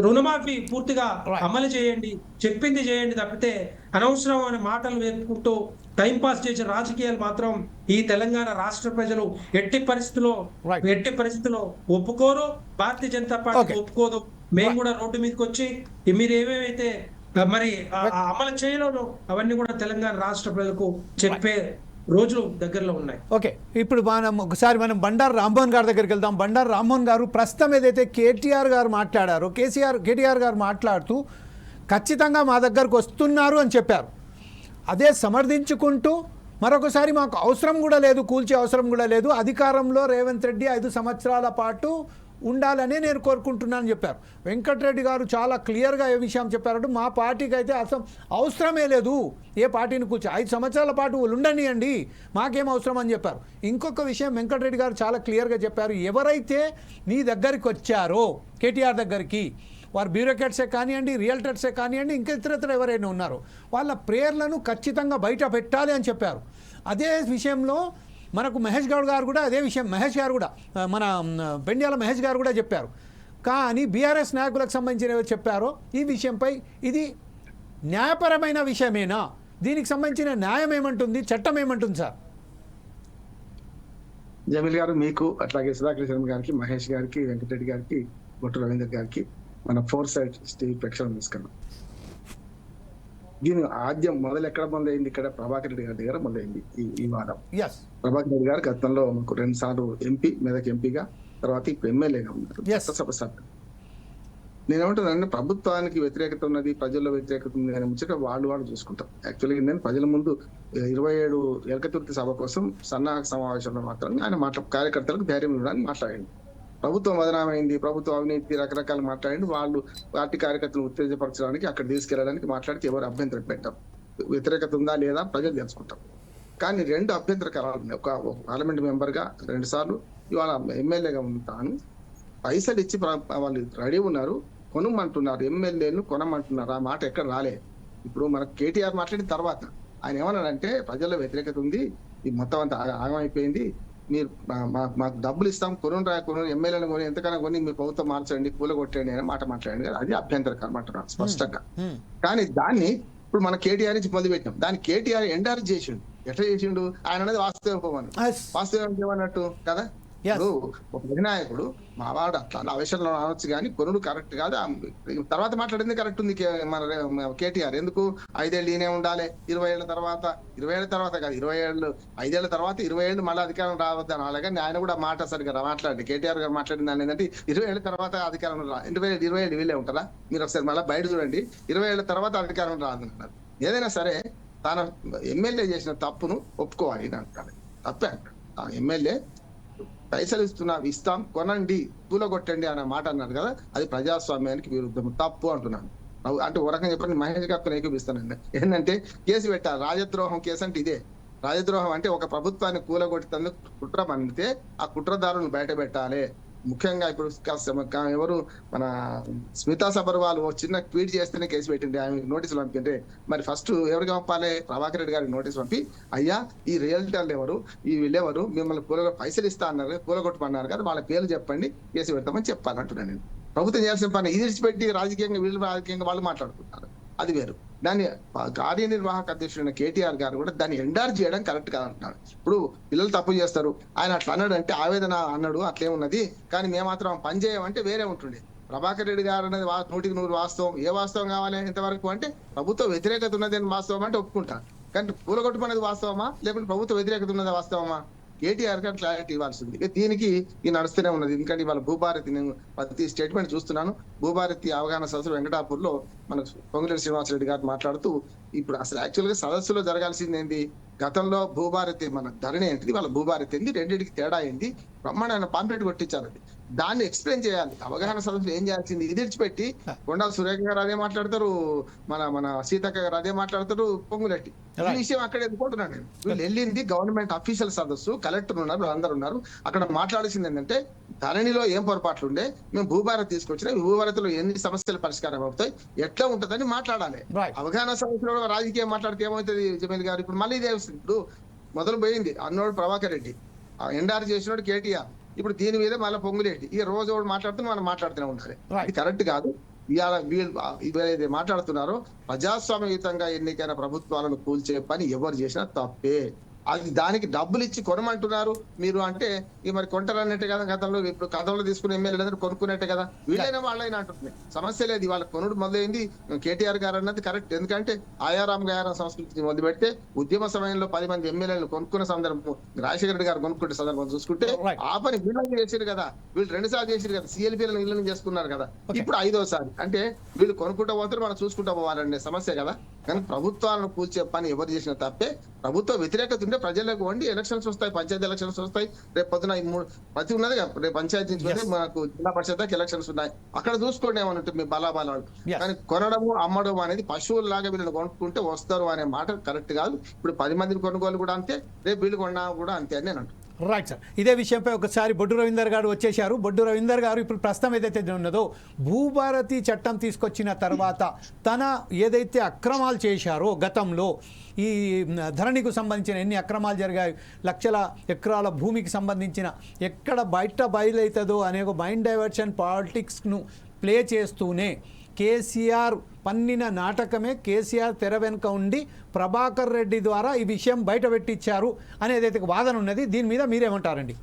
రుణమాఫీ పూర్తిగా అమలు చేయండి, చెప్పింది చేయండి తప్పితే అనవసరమైన మాటలు వేపుకుంటూ టైం పాస్ చేసే రాజకీయాలు మాత్రం ఈ తెలంగాణ రాష్ట్ర ప్రజలు ఎట్టి పరిస్థితుల్లో ఒప్పుకోరు. భారతీయ జనతా పార్టీ ఒప్పుకోదు. మేము కూడా రోడ్డు మీదకి వచ్చి మీరు ఏమేమైతే మరి అమలు చేయలేదో అవన్నీ కూడా తెలంగాణ రాష్ట్ర ప్రజలకు చెప్పే రోజులు దగ్గరలో ఉన్నాయి. ఓకే, ఇప్పుడు ఒకసారి మనం బండారు రామ్మోహన్ గారి దగ్గరికి వెళ్దాం. బండారు రామ్మోహన్ గారు ప్రస్తుతం ఏదైతే కేటీఆర్ గారు మాట్లాడారో, కేటీఆర్ గారు మాట్లాడుతూ ఖచ్చితంగా మా దగ్గరకు వస్తున్నారు అని చెప్పారు. అదే సమర్థించుకుంటూ మరొకసారి మాకు అవసరం కూడా లేదు, కూల్చే అవసరం కూడా లేదు, అధికారంలో రేవంత్ రెడ్డి 5 సంవత్సరాల పాటు ఉండాలని నేను కోరుకుంటున్నానని చెప్పారు. వెంకటరెడ్డి గారు చాలా క్లియర్గా ఏ విషయం చెప్పారంటే మా పార్టీకి అయితే అవసరమే లేదు, ఏ పార్టీని కూర్చో 5 సంవత్సరాల పాటు వాళ్ళు ఉండనియండి, మాకేం అవసరం అని చెప్పారు. ఇంకొక విషయం వెంకటరెడ్డి గారు చాలా క్లియర్గా చెప్పారు, ఎవరైతే నీ దగ్గరికి వచ్చారో కేటీఆర్ దగ్గరికి, వారు బ్యూరోక్రాట్సే కానివ్వండి, రియల్టర్సే కానివ్వండి, ఇంకా ఇతరత్ర ఎవరైనా ఉన్నారో వాళ్ళ ప్రేయర్లను ఖచ్చితంగా బయట పెట్టాలి అని చెప్పారు. అదే విషయంలో మనకు మహేష్ గౌడ్ గారు కూడా అదే విషయం, మహేష్ గారు కూడా మన పెండ్యాల మహేష్ గారు కూడా చెప్పారు. కానీ బీఆర్ఎస్ నాయకులకు సంబంధించిన చెప్పారో ఈ విషయంపై ఇది న్యాయపరమైన విషయమేనా? దీనికి సంబంధించిన న్యాయం ఏమంటుంది, చట్టం ఏమంటుంది సార్? జమీల్ గారు, మీకు అట్లాగే సుధాకర్ శర్మ గారికి, మహేష్ గారికి, వెంకటరెడ్డి గారికి, బొట్టు రవీందర్ గారికి మన 4 సైడ్ టీవీ ప్రేక్షకులను తీసుకున్నాం. దీని ఆద్యం మొదలు ఎక్కడ మొదలైంది? ఇక్కడ ప్రభాకర్ రెడ్డి గారి దగ్గర మొదలైంది ఈ వాదం. ప్రభాకర్ రెడ్డి గారు గతంలో మాకు 2 సార్లు ఎంపీ, మెదక్ ఎంపీగా, తర్వాత ఇప్పుడు ఎమ్మెల్యేగా ఉన్నారు, చట్టసభ సభ్యులు. నేనేమంటున్నానంటే ప్రభుత్వానికి వ్యతిరేకత ఉన్నది, ప్రజల్లో వ్యతిరేకత ఉంది అనే ముచ్చట వాళ్ళు చూసుకుంటాం. యాక్చువల్గా నేను ప్రజల ముందు 27 ఏకతుర్తి సభ కోసం సన్నాహక సమావేశంలో మాత్రం ఆయన కార్యకర్తలకు ధైర్యం ఇవ్వడానికి మాట్లాడండి. ప్రభుత్వం బదనామైంది, ప్రభుత్వం అవినీతి, రకరకాలు మాట్లాడి వాళ్ళు పార్టీ కార్యకర్తలు ఉత్తేజపరచడానికి అక్కడ తీసుకెళ్లడానికి మాట్లాడితే ఎవరు అభ్యంతరం పెట్టాం. వ్యతిరేకత ఉందా లేదా ప్రజలు తెలుసుకుంటాం. కానీ 2 అభ్యంతరకరాలు ఉన్నాయి. ఒక పార్లమెంట్ మెంబర్ గా 2 సార్లు, ఇవాళ ఎమ్మెల్యేగా ఉంటాను, పైసలు ఇచ్చి వాళ్ళు రెడీ ఉన్నారు, కొనమంటున్నారు, ఎమ్మెల్యేలు కొనమంటున్నారు. ఆ మాట ఎక్కడ రాలే. ఇప్పుడు మనకు కేటీఆర్ మాట్లాడిన తర్వాత ఆయన ఏమన్నాడంటే ప్రజల్లో వ్యతిరేకత ఉంది, ఈ మొత్తం అంతా ఆగమైపోయింది, మీరు మాకు డబ్బులు ఇస్తాం, కొను ఎమ్మెల్యేలను కొని ఎంతకైనా కొని మీరు ప్రభుత్వం మార్చండి, కూలగొట్టండి అనే మాట మాట్లాడండి. అది అభ్యంతరకరం అంటున్నారు స్పష్టంగా. కానీ దాన్ని ఇప్పుడు మన కేటీఆర్ నుంచి మొదలుపెట్టినాం, దాన్ని కేటీఆర్ ఎండార్ చేసిండు. ఎట్లా చేసిండు? ఆయన అనేది వాస్తవం ఏమన్నట్టు కదా. ఇప్పుడు ఒక అధినాయకుడు మా వాడు అట్లా ఆవేశంలో అనొచ్చు కానీ కొనుడు కరెక్ట్ కాదు. తర్వాత మాట్లాడింది కరెక్ట్ ఉంది మన కేటీఆర్. ఎందుకు 5 ఏళ్ళు ఈయనే ఉండాలి, 20 ఏళ్ల తర్వాత కాదు, 5 ఏళ్ల తర్వాత 20 ఏళ్ళు మళ్ళీ అధికారం రావద్దని అలాగే ఆయన కూడా మాట సరిగ్గా మాట్లాడి కేటీఆర్ గారు మాట్లాడిన దాన్ని ఏంటంటే 20 ఏళ్ల తర్వాత అధికారం 20 ఏళ్ళు వీళ్ళే ఉంటారా? మీరు ఒకసారి మళ్ళీ బయట చూడండి, 20 ఏళ్ల తర్వాత అధికారం రాదన్నారు. ఏదైనా సరే తాను ఎమ్మెల్యే చేసిన తప్పును ఒప్పుకోవాలి అంటారు. తప్పే అంటారు. ఆ ఎమ్మెల్యే పైసలు ఇస్తాం, కొనండి, కూలగొట్టండి అనే మాట అన్నారు కదా, అది ప్రజాస్వామ్యానికి విరుద్ధం, తప్పు అంటున్నాను. అంటే ఒక రకంగా చెప్పండి, మహేష్ గారు ఏకీపిస్తానండి. ఏంటంటే కేసు పెట్టారు, రాజద్రోహం కేసు అంటే ఇదే. రాజద్రోహం అంటే ఒక ప్రభుత్వాన్ని కూలగొట్టేందుకు కుట్ర పండితే ఆ కుట్రదారులను బయట పెట్టాలి. ముఖ్యంగా ఇప్పుడు ఎవరు మన స్మితా సబర్వాల్ చిన్న ట్వీట్ చేస్తేనే కేసు పెట్టింది, ఆమె నోటీసులు పంపింటే మరి ఫస్ట్ ఎవరికి పంపాలి? ప్రభాకర్ రెడ్డి గారికి నోటీస్ పంపి, అయ్యా ఈ రియల్టర్లు ఎవరు, ఈ వీళ్ళెవరు, మిమ్మల్ని పైసలు ఇస్తా అన్నారు, కూలగొట్టమన్నారు కదా, వాళ్ళ పేర్లు చెప్పండి, కేసు పెడతామని చెప్పాలంటున్నాను నేను. ప్రభుత్వం చేయాల్సిన పని ఇది విడిచిపెట్టి రాజకీయంగా వాళ్ళు మాట్లాడుకుంటారు, అది వేరు. దాన్ని కార్యనిర్వాహక అధ్యక్షుడైన కేటీఆర్ గారు కూడా దాన్ని ఎండార్జ్ చేయడం కరెక్ట్ కాదంటున్నాడు. ఇప్పుడు పిల్లలు తప్పు చేస్తారు, ఆయన అట్లా అన్నాడు అంటే ఆవేదన అన్నాడు అట్లే ఉన్నది, కానీ మేము మాత్రం పని చేయమంటే వేరే ఉంటుండే. ప్రభాకర్ రెడ్డి గారు అనేది 100% వాస్తవం. ఏ వాస్తవం కావాలి ఎంతవరకు అంటే ప్రభుత్వ వ్యతిరేకత ఉన్నది అని వాస్తవం అంటే ఒప్పుకుంటాను, కానీ పూలగొట్టుకున్నది వాస్తవమా లేకుంటే ప్రభుత్వ వ్యతిరేకత ఉన్నది వాస్తవమా? కేటీఆర్ గారు క్లారిటీ ఇవ్వాల్సింది. దీనికి ఈ నడుస్తూనే ఉన్నది. ఎందుకంటే ఇవాళ భూభారతి, నేను ప్రతి స్టేట్మెంట్ చూస్తున్నాను, భూభారతి అవగాహన సదస్సు వెంకటాపూర్ లో మన పొంగులేటి శ్రీనివాసరెడ్డి గారు మాట్లాడుతూ ఇప్పుడు అసలు యాక్చువల్ గా సదస్సులో జరగాల్సింది ఏంటి, గతంలో భూభారతి మన ధరణి ఏంటిది, వాళ్ళ భూభారతి ఏంటి, రెండింటికి తేడా ఏంటి, బ్రహ్మాండ పాంప్లెట్ కొట్టించారు. అది దాన్ని ఎక్స్ప్లెయిన్ చేయాలి. అవగాహన సదస్సులు ఏం చేయాల్సింది ఇది విడిచిపెట్టి కొండాల సురేఖ గారు అదే మాట్లాడతారు, మన సీతక్క గారు అదే మాట్లాడతారు, పొంగులెట్టి ఈ విషయం అక్కడ ఎదుర్కొంటున్నాను నేను. వీళ్ళు వెళ్ళింది గవర్నమెంట్ అఫీషియల్ సదస్సు, కలెక్టర్ ఉన్నారు, అందరు ఉన్నారు. అక్కడ మాట్లాడాల్సింది ఏంటంటే ధరణిలో ఏం పొరపాట్లు ఉండే, మేము భూభారతి తీసుకొచ్చినా భూభారతిలో ఎన్ని సమస్యలు పరిష్కారం అవుతాయి, ఎట్లా ఉంటుందని మాట్లాడాలి. అవగాహన సదస్సులో రాజకీయం మాట్లాడితే ఏమవుతుంది జమీల్ గారు? ఇప్పుడు మళ్ళీ ఇదే వస్తుంది. ఇప్పుడు మొదలు పోయింది అన్నోడు ప్రభాకర్ రెడ్డి, ఎన్ఆర్ చేసినోడు కేటీఆర్, ఇప్పుడు దీని మీద మళ్ళీ పొంగులేటి, ఇక రోజు ఒకటి మాట్లాడుతూ మనం మాట్లాడుతూనే ఉండాలి. ఇది కరెక్ట్ కాదు. ఇవాళ వీళ్ళు మాట్లాడుతున్నారో ప్రజాస్వామ్యయుతంగా ఎన్నికైన ప్రభుత్వాలను కూల్చే పని ఎవరు చేసినా తప్పే. అది దానికి డబ్బులు ఇచ్చి కొనమంటున్నారు మీరు అంటే ఇక మరి కొంటారన్నట్టే కదా. గతంలో ఇప్పుడు గతంలో తీసుకునే ఎమ్మెల్యేలందరూ కొనుక్కున్నట్టే కదా, వీళ్ళైనా వాళ్ళైనా అంటుంది. సమస్య లేదు. వాళ్ళ కొనుడు మొదలైంది. కేటీఆర్ గారు అన్నది కరెక్ట్. ఎందుకంటే ఆయారాం గయారాం సంస్కృతిని మొదలు పెడితే ఉద్యమ సమయంలో 10 మంది ఎమ్మెల్యేలు కొనుక్కున్న సందర్భం, రాజశేఖర రెడ్డి గారు కొనుక్కుంటే సందర్భం చూసుకుంటే ఆ పని వీళ్ళని చేసారు కదా. వీళ్ళు 2 సార్లు చేసారు కదా, సిఎల్పీలను వీళ్ళని చేసుకున్నారు కదా. ఇప్పుడు 5వ సారి అంటే వీళ్ళు కొనుక్కుంటూ పోతారు, మనం చూసుకుంటూ పోవాలనే సమస్య కదా. కానీ ప్రభుత్వాలను కూల్చే పని ఎవరు చేసినా తప్పే. ప్రభుత్వ వ్యతిరేకత ఉంటే ప్రజలకు వండి ఎలక్షన్స్ వస్తాయి, పంచాయతీ ఎలక్షన్స్ వస్తాయి. రేపు పొద్దున ప్రతి ఉన్నది కదా, రేపు పంచాయతీ నుంచి మనకు జిల్లా పరిషత్ ఎలక్షన్స్ ఉన్నాయి, అక్కడ చూసుకోండి ఏమని ఉంటుంది మీ బలాబలాలు. కానీ కొనడము అమ్మడం అనేది పశువుల్లాగా వీళ్ళని కొనుక్కుంటే వస్తారు అనే మాట కరెక్ట్ కాదు. ఇప్పుడు 10 మందిని కొనుగోలు కూడా అంతే, రేపు వీళ్ళు కొన్నా కూడా అంతే అని నేను అంటున్నాను. రైట్ సార్, ఇదే విషయంపై ఒకసారి బొడ్డు రవీందర్ గారు వచ్చేశారు. బొడ్డు రవీందర్ గారు ఇప్పుడు ప్రస్తుతం ఏదైతే ఉన్నదో భూభారతి చట్టం తీసుకొచ్చిన తర్వాత తన ఏదైతే అక్రమాలు చేశారో గతంలో, ఈ ధరణికు సంబంధించిన ఎన్ని అక్రమాలు జరిగాయి, లక్షల ఎకరాల భూమికి సంబంధించిన ఎక్కడ బయలవుతుందో అనే ఒక మైండ్ డైవర్షన్ పాలిటిక్స్ను ప్లే చేస్తూనే కేసీఆర్ పన్నిన నాటకమే, కేసీఆర్ తెర వెనుక ఉండి ప్రభాకర్ రెడ్డి ద్వారా ఈ విషయం బయట పెట్టించారు అనేదైతే వాదన ఉన్నది. దీని మీద మీరేమంటారండి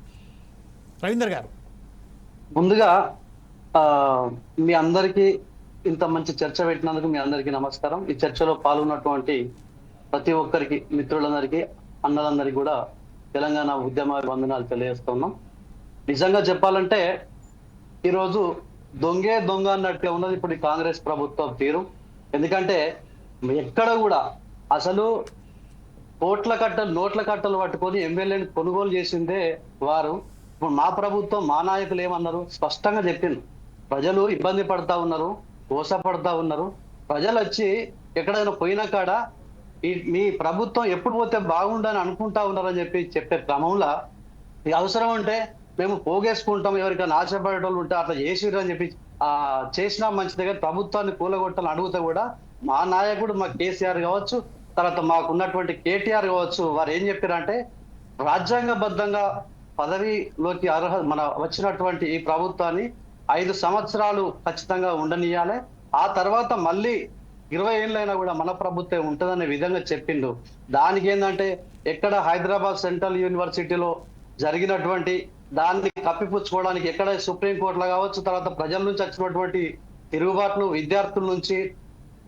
రవీందర్ గారు? ముందుగా మీ అందరికీ ఇంత మంచి చర్చ పెట్టినందుకు మీ అందరికీ నమస్కారం. ఈ చర్చలో పాల్గొన్నటువంటి ప్రతి ఒక్కరికి, మిత్రులందరికీ, అన్నలందరికీ కూడా తెలంగాణ ఉద్యమ వందనాలు తెలియజేస్తున్నాం. నిజంగా చెప్పాలంటే ఈరోజు దొంగే దొంగ అన్నట్టుగా ఉన్నది ఇప్పుడు ఈ కాంగ్రెస్ ప్రభుత్వం తీరు. ఎందుకంటే ఎక్కడ కూడా అసలు నోట్ల కట్టలు పట్టుకొని ఎమ్మెల్యేని కొనుగోలు చేసిందే వారు. ఇప్పుడు మా ప్రభుత్వం, మా నాయకులు ఏమన్నారు స్పష్టంగా చెప్పింది. ప్రజలు ఇబ్బంది పడతా ఉన్నారు, మోసపడతా ఉన్నారు. ప్రజలు వచ్చి ఎక్కడైనా పోయిన కాడ మీ ప్రభుత్వం ఎప్పుడు పోతే బాగుండని అనుకుంటా ఉన్నారని చెప్పే క్రమంలో అవసరం ఉంటే మేము పోగేసుకుంటాం, ఎవరికైనా ఆశపడేటోళ్ళు ఉంటే అట్లా చేసిర్రు అని చెప్పి చేసినా మంచిదే. కానీ ప్రభుత్వాన్ని కూలగొట్టాలని అడిగితే కూడా మా నాయకుడు, మా కేసీఆర్ కావచ్చు, తర్వాత మాకున్నటువంటి కేటీఆర్ కావచ్చు, వారు ఏం చెప్పారంటే రాజ్యాంగబద్ధంగా పదవిలోకి మన వచ్చినటువంటి ఈ ప్రభుత్వాన్ని 5 సంవత్సరాలు ఖచ్చితంగా ఉండనియాలి, ఆ తర్వాత మళ్ళీ 20 ఏళ్ళైనా కూడా మన ప్రభుత్వం ఉంటుందనే విధంగా చెప్పిండు. దానికి ఏంటంటే ఎక్కడ హైదరాబాద్ సెంట్రల్ యూనివర్సిటీలో జరిగినటువంటి దాన్ని కప్పిపుచ్చుకోవడానికి ఎక్కడ సుప్రీంకోర్టులో కావచ్చు, తర్వాత ప్రజల నుంచి వచ్చినటువంటి తిరుగుబాట్లు, విద్యార్థుల నుంచి,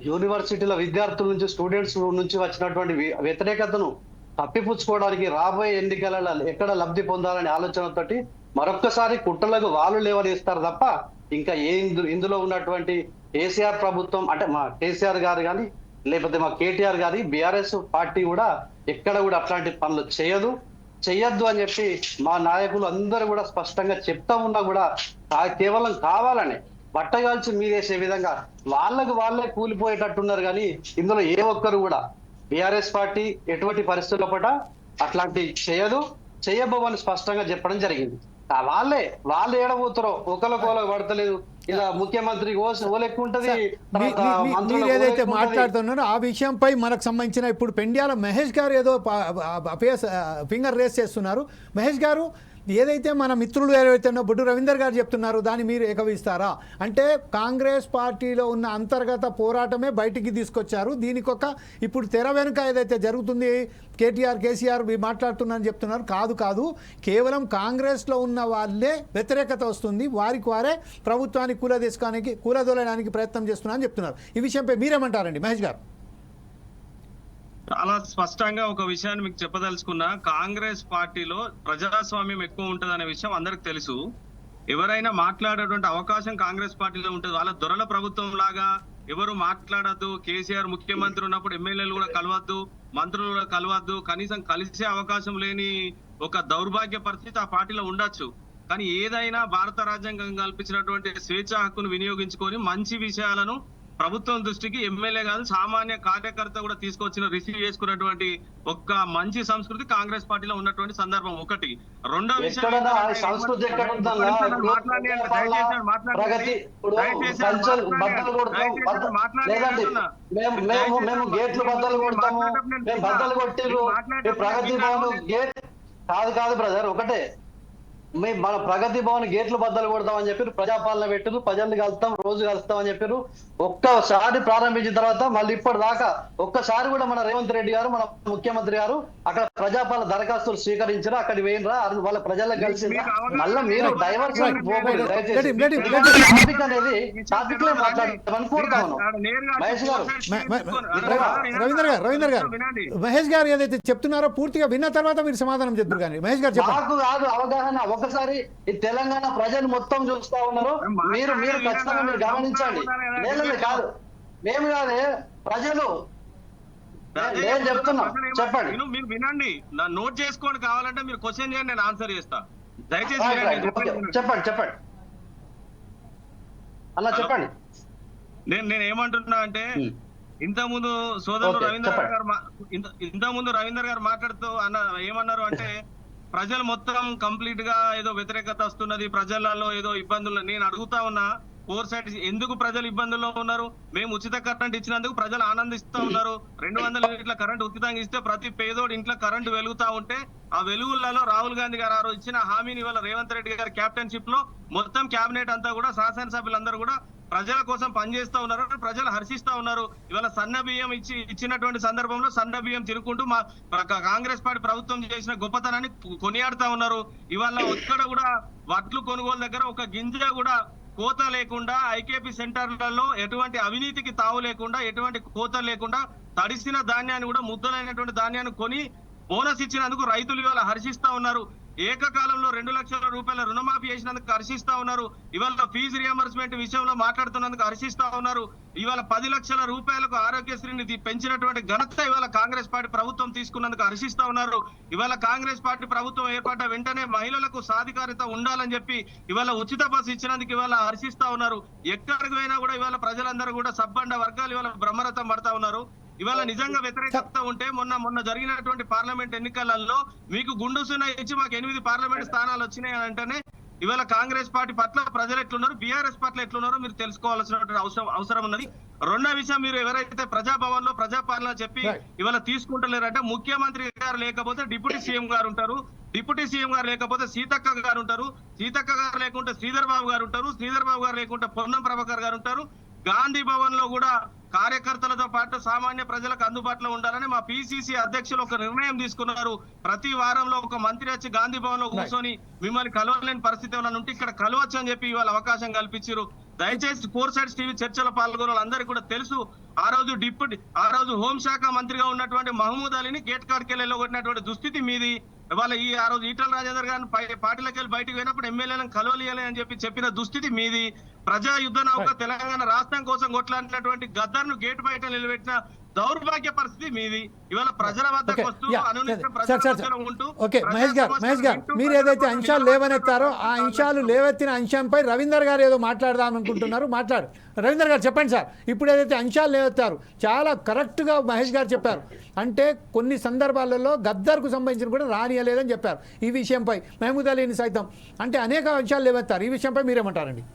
యూనివర్సిటీల విద్యార్థుల నుంచి, స్టూడెంట్స్ నుంచి వచ్చినటువంటి వ్యతిరేకతను కప్పిపుచ్చుకోవడానికి రాబోయే ఎన్నికలలో ఎక్కడ లబ్ధి పొందాలనే ఆలోచనతోటి మరొక్కసారి కుట్రలకు వాళ్ళు లేవనిస్తారు తప్ప ఇంకా ఇందులో ఉన్నటువంటి కేసీఆర్ ప్రభుత్వం అంటే మా కేసీఆర్ గారు కానీ లేకపోతే మా కేటీఆర్ గారి బీఆర్ఎస్ పార్టీ కూడా ఎక్కడ కూడా అట్లాంటి పనులు చెయ్యొద్దు అని చెప్పి మా నాయకులు అందరూ కూడా స్పష్టంగా చెప్తా ఉన్నా కూడా కేవలం కావాలని బట్టగాల్చి మీదేసే విధంగా వాళ్ళే కూలిపోయేటట్టున్నారు. కానీ ఇందులో ఏ ఒక్కరు కూడా బీఆర్ఎస్ పార్టీ ఎటువంటి పరిస్థితుల్లో పట అట్లాంటి చేయబోవని స్పష్టంగా చెప్పడం జరిగింది. వాళ్ళు ఏడబోతారో ఒకరికొకరు పడతలేదు. ఇలా ముఖ్యమంత్రి ఓలెక్కుంటది. మీరు ఏదైతే మాట్లాడుతున్నారో ఆ విషయంపై మనకు సంబంధించిన ఇప్పుడు పెండ్యాల మహేష్ గారు ఏదో ఫింగర్ రేస్ చేస్తున్నారు. మహేష్ గారు, ఏదైతే మన మిత్రులు ఏవైతే బొడ్డు రవీందర్ గారు చెప్తున్నారో దాన్ని మీరు ఏకవిస్తారా? అంటే కాంగ్రెస్ పార్టీలో ఉన్న అంతర్గత పోరాటమే బయటికి తీసుకొచ్చారు. దీనికొక ఇప్పుడు తెర వెనుక ఏదైతే జరుగుతుంది, కేసీఆర్ మాట్లాడుతున్నారని చెప్తున్నారు. కాదు, కేవలం కాంగ్రెస్లో ఉన్న వాళ్ళే వ్యతిరేకత వస్తుంది, వారికి వారే ప్రభుత్వాన్ని కూలదోలడానికి ప్రయత్నం చేస్తున్నారని చెప్తున్నారు. ఈ విషయంపై మీరేమంటారండి మహేష్ గారు? చాలా స్పష్టంగా ఒక విషయాన్ని మీకు చెప్పదలుచుకున్నా, కాంగ్రెస్ పార్టీలో ప్రజాస్వామ్యం ఎక్కువ ఉంటది అనే విషయం అందరికి తెలుసు. ఎవరైనా మాట్లాడేటువంటి అవకాశం కాంగ్రెస్ పార్టీలో ఉంటుంది. వాళ్ళ దొరల ప్రభుత్వం లాగా ఎవరు మాట్లాడద్దు, కేసీఆర్ ముఖ్యమంత్రి ఉన్నప్పుడు ఎమ్మెల్యేలు కూడా కలవద్దు, మంత్రులు కూడా కలవద్దు, కనీసం కలిసే అవకాశం లేని ఒక దౌర్భాగ్య పరిస్థితి ఆ పార్టీలో ఉండొచ్చు. కానీ ఏదైనా భారత రాజ్యాంగం కల్పించినటువంటి స్వేచ్ఛ హక్కును వినియోగించుకొని మంచి విషయాలను ప్రభుత్వం దృష్టికి ఎమ్మెల్యే కాదు సామాన్య కార్యకర్త కూడా తీసుకొచ్చిన రిసీవ్ చేసుకున్నటువంటి ఒక్క మంచి సంస్కృతి కాంగ్రెస్ పార్టీలో ఉన్నటువంటి సందర్భం ఒకటి. రెండో విషయం కాదు బ్రదర్, ఒకటే మన ప్రగతి భవన్ గేట్లు బద్దలు కొడతామని చెప్పారు, ప్రజాపాలన పెట్టారు, ప్రజల్ని కలుస్తాం, రోజు కలుస్తామని చెప్పారు. ఒక్కసారి ప్రారంభించిన తర్వాత మళ్ళీ ఇప్పటిదాకా ఒక్కసారి కూడా మన రేవంత్ రెడ్డి గారు, మన ముఖ్యమంత్రి గారు అక్కడ ప్రజాపాలన దరఖాస్తులు స్వీకరించారు, అక్కడికి పోయినరా, వాళ్ళ ప్రజలకు కలిసి మళ్ళీ మీరు డైవర్షన్ పోకూడదు. దయచేసి టాపిక్ అనేది టాపిక్ లో మాట్లాడతామని కోరుతాను. మహేష్ గారు, రవీంద్ర గారు మహేష్ గారు ఏదైతే చెప్తున్నారో పూర్తిగా విన్న తర్వాత మీరు సమాధానం చెప్తారు. కానీ మహేష్ గారు నాకు కాదు అవగాహన, ఒకసారి ఈ తెలంగాణ ప్రజలు మొత్తం చూస్తా ఉన్నారు, మీరు ఖచ్చితంగా మీరు గమనించండి. లేదు కాదు, మేము కాదే ప్రజలు, నేను చెప్తున్నా, చెప్పండి. మీరు వినండి, నా నోట్ చేసుకోండి, కావాలంటే మీరు క్వశ్చన్ చేయండి, నేను ఆన్సర్ చేస్తా. దయచేసి చెప్పండి అలా చెప్పండి. నేను ఏమంటున్నా అంటే, ఇంతకుముందు సోదరుడు రవీందర్ గారు మాట్లాడుతూ ఏమన్నారు అంటే, ప్రజలు మొత్తం కంప్లీట్ గా ఏదో వ్యతిరేకత వస్తున్నది, ప్రజలలో ఏదో ఇబ్బందులు. నేను అడుగుతా ఉన్నా, 4 సైడ్ ఎందుకు ప్రజలు ఇబ్బందుల్లో ఉన్నారు? మేము ఉచిత కరెంట్ ఇచ్చినందుకు ప్రజలు ఆనందిస్తూ ఉన్నారు. 200 యూనిట్ల కరెంట్ ఉచితంగా ఇస్తే ప్రతి పేదోడు ఇంట్లో కరెంటు వెలుగుతా ఉంటే, ఆ వెలుగులలో రాహుల్ గాంధీ గారు ఆ రోజు ఇచ్చిన హామీని ఇవాళ రేవంత్ రెడ్డి గారి క్యాప్టెన్షిప్ లో మొత్తం కేబినెట్ అంతా కూడా, శాసనసభ్యులందరూ కూడా ప్రజల కోసం పనిచేస్తా ఉన్నారు, ప్రజలు హర్షిస్తా ఉన్నారు. ఇవాళ సన్న బియ్యం ఇచ్చినటువంటి సందర్భంలో సన్న బియ్యం తినుకుంటూ మా కాంగ్రెస్ పార్టీ ప్రభుత్వం చేసిన గొప్పతనాన్ని కొనియాడుతా ఉన్నారు. ఇవాళ ఒక్కడ కూడా వడ్లు కొనుగోలు దగ్గర ఒక గింజ కూడా కోత లేకుండా, ఐకేపీ సెంటర్లలో ఎటువంటి అవినీతికి తావు లేకుండా, ఎటువంటి కోత లేకుండా తడిసిన ధాన్యాన్ని కూడా, ముద్దలైనటువంటి ధాన్యాన్ని కొని బోనస్ ఇచ్చినందుకు రైతులు ఇవాళ హర్షిస్తా ఉన్నారు. ఏకకాలంలో 2 లక్షల రూపాయల రుణమాఫీ చేసినందుకు హర్షిస్తా ఉన్నారు. ఇవాళ ఫీజు రియంబర్స్మెంట్ విషయంలో మాట్లాడుతున్నందుకు హర్షిస్తా ఉన్నారు. ఇవాళ 10 లక్షల రూపాయలకు ఆరోగ్యశ్రీని పెంచినటువంటి ఘనత ఇవాళ కాంగ్రెస్ పార్టీ ప్రభుత్వం తీసుకున్నందుకు హర్షిస్తా ఉన్నారు. ఇవాళ కాంగ్రెస్ పార్టీ ప్రభుత్వం ఏర్పడ్డ వెంటనే మహిళలకు సాధికారిత ఉండాలని చెప్పి ఇవాళ ఉచిత బస్సు ఇచ్చినందుకు ఇవాళ హర్షిస్తా ఉన్నారు. ఎక్కడికి పోయినా కూడా ఇవాళ ప్రజలందరూ కూడా సబ్బండ వర్గాలు ఇవాళ బ్రహ్మరథం పడతా ఉన్నారు. ఇవాళ నిజంగా వ్యతిరేకత ఉంటే మొన్న జరిగినటువంటి పార్లమెంట్ ఎన్నికలలో మీకు గుండుసున ఇచ్చి మాకు 8 పార్లమెంట్ స్థానాలు వచ్చినాయి అంటేనే ఇవాళ కాంగ్రెస్ పార్టీ పట్ల ప్రజలు ఎట్లున్నారు, బీఆర్ఎస్ పట్ల ఎట్లున్నారో మీరు తెలుసుకోవాల్సినటువంటి అవసరం ఉన్నది. రెండో విషయం, మీరు ఎవరైతే ప్రజాభవన్ లో ప్రజాపాలన చెప్పి ఇవాళ తీసుకుంటలేరంటే, ముఖ్యమంత్రి గారు లేకపోతే డిప్యూటీ సీఎం గారు ఉంటారు, డిప్యూటీ సీఎం గారు లేకపోతే సీతక్క గారు ఉంటారు, సీతక్క గారు లేకుంటే శ్రీధర్ బాబు గారు ఉంటారు, శ్రీధర్ బాబు గారు లేకుంటే పొన్నం ప్రభాకర్ గారు ఉంటారు. గాంధీ భవన్ లో కూడా కార్యకర్తలతో పాటు సామాన్య ప్రజలకు అందుబాటులో ఉండాలని మా పిసిసి అధ్యక్షులు ఒక నిర్ణయం తీసుకున్నారు. ప్రతి వారంలో ఒక మంత్రి వచ్చి గాంధీ భవన్ లో కూర్చొని మిమ్మల్ని కలవలేని పరిస్థితి ఏమైనా ఉంటే ఇక్కడ కలవచ్చు అని చెప్పి ఇవాళ అవకాశం కల్పించారు. దయచేసి 4 సైడ్స్ టీవీ చర్చలో పాల్గొన్న వాళ్ళందరికీ కూడా తెలుసు, ఆ రోజు హోంశాఖ మంత్రిగా ఉన్నటువంటి మహమూద్ అలీని గేట్ కాడికెళ్ళి వెళ్ళగొట్టినటువంటి దుస్థితి మీది. ఇవాళ ఆ రోజు ఈటల రాజేందర్ గారిని పార్టీలోకి వెళ్ళి బయటకు పోయినప్పుడు ఎమ్మెల్యేలను కలవలియాలి అని చెప్పిన దుస్థితి మీది. ప్రజా యుద్ధ నౌక తెలంగాణ రాష్ట్రం కోసం కొట్లాడినటువంటి గద్దర్ను గేట్ బయట నిలబెట్టిన దౌర్భాగ్య పరిస్థితి మీది. ఇవాళ ప్రజల వద్దకు వస్తూ మహేష్ గారు మీరు ఏదైతే అంశాలు లేవనెత్తారో ఆ అంశాలు లేవెత్తిన అంశంపై రవీందర్ గారు ఏదో మాట్లాడదాం అనుకుంటున్నారు. రవీందర్ గారు చెప్పండి సార్. ఇప్పుడు ఏదైతే అంశాలు లేవెత్తారు చాలా కరెక్ట్గా మహేష్ గారు చెప్పారు. అంటే కొన్ని సందర్భాలలో గద్దర్కు సంబంధించిన కూడా రానియలేదని చెప్పారు. ఈ విషయంపై మహమూద్ అలీని సైతం అంటే అనేక అంశాలు లేవెత్తారు. ఈ విషయంపై మీరేమంటారండి?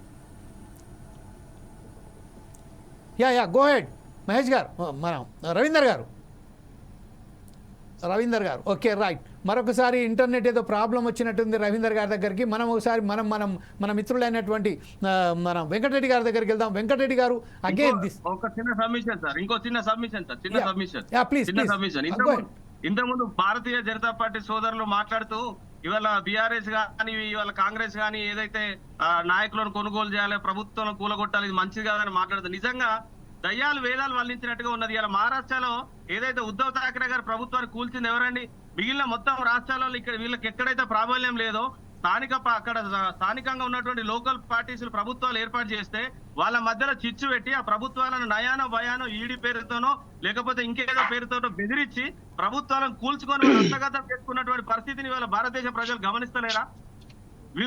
గో హెడ్ మహేష్ గారు. మనం రవీందర్ గారు ఓకే రైట్. మరొకసారి ఇంటర్నెట్ ఏదో ప్రాబ్లం వచ్చినట్టుంది రవీందర్ గారి దగ్గరికి. మనం ఒకసారి మన మిత్రులైనటువంటి మన వెంకటరెడ్డి గారి దగ్గరికి వెళ్దాం. వెంకటరెడ్డి గారు అగైన్ దిస్ ఒక చిన్న సబ్మిషన్ సార్, ఇంకో చిన్న సబ్మిషన్ సార్, చిన్న సబ్మిషన్. ఇంతకుముందు భారతీయ జనతా పార్టీ సోదరులు మాట్లాడుతూ ఇవాళ బీఆర్ఎస్ కానీ ఇవాళ కాంగ్రెస్ కానీ ఏదైతే నాయకులను కొనుగోలు చేయాలి, ప్రభుత్వం కూలగొట్టాలి, ఇది మంచిది కాదని మాట్లాడుతుంది. నిజంగా దయ్యాలు వేదాలు వల్లించినట్టుగా ఉన్నది. ఇలా మహారాష్ట్రలో ఏదైతే ఉద్ధవ్ ఠాక్రే గారు ప్రభుత్వాన్ని కూల్చింది ఎవరండి? మిగిలిన మొత్తం రాష్ట్రాలలో ఇక్కడ వీళ్ళకి ఎక్కడైతే ప్రాబల్యం లేదో అక్కడ స్థానికంగా ఉన్నటువంటి లోకల్ పార్టీస్ ప్రభుత్వాలు ఏర్పాటు చేస్తే వాళ్ళ మధ్యలో చిచ్చు పెట్టి ఆ ప్రభుత్వాలను నయానో భయానో ఈడీ పేరుతోనో లేకపోతే ఇంకేదో పేరుతోనో బెదిరించి ప్రభుత్వాలను కూల్చుకొని హస్తగతం చేసుకున్నటువంటి పరిస్థితిని ఇవాళ భారతదేశ ప్రజలు గమనిస్తలేరా?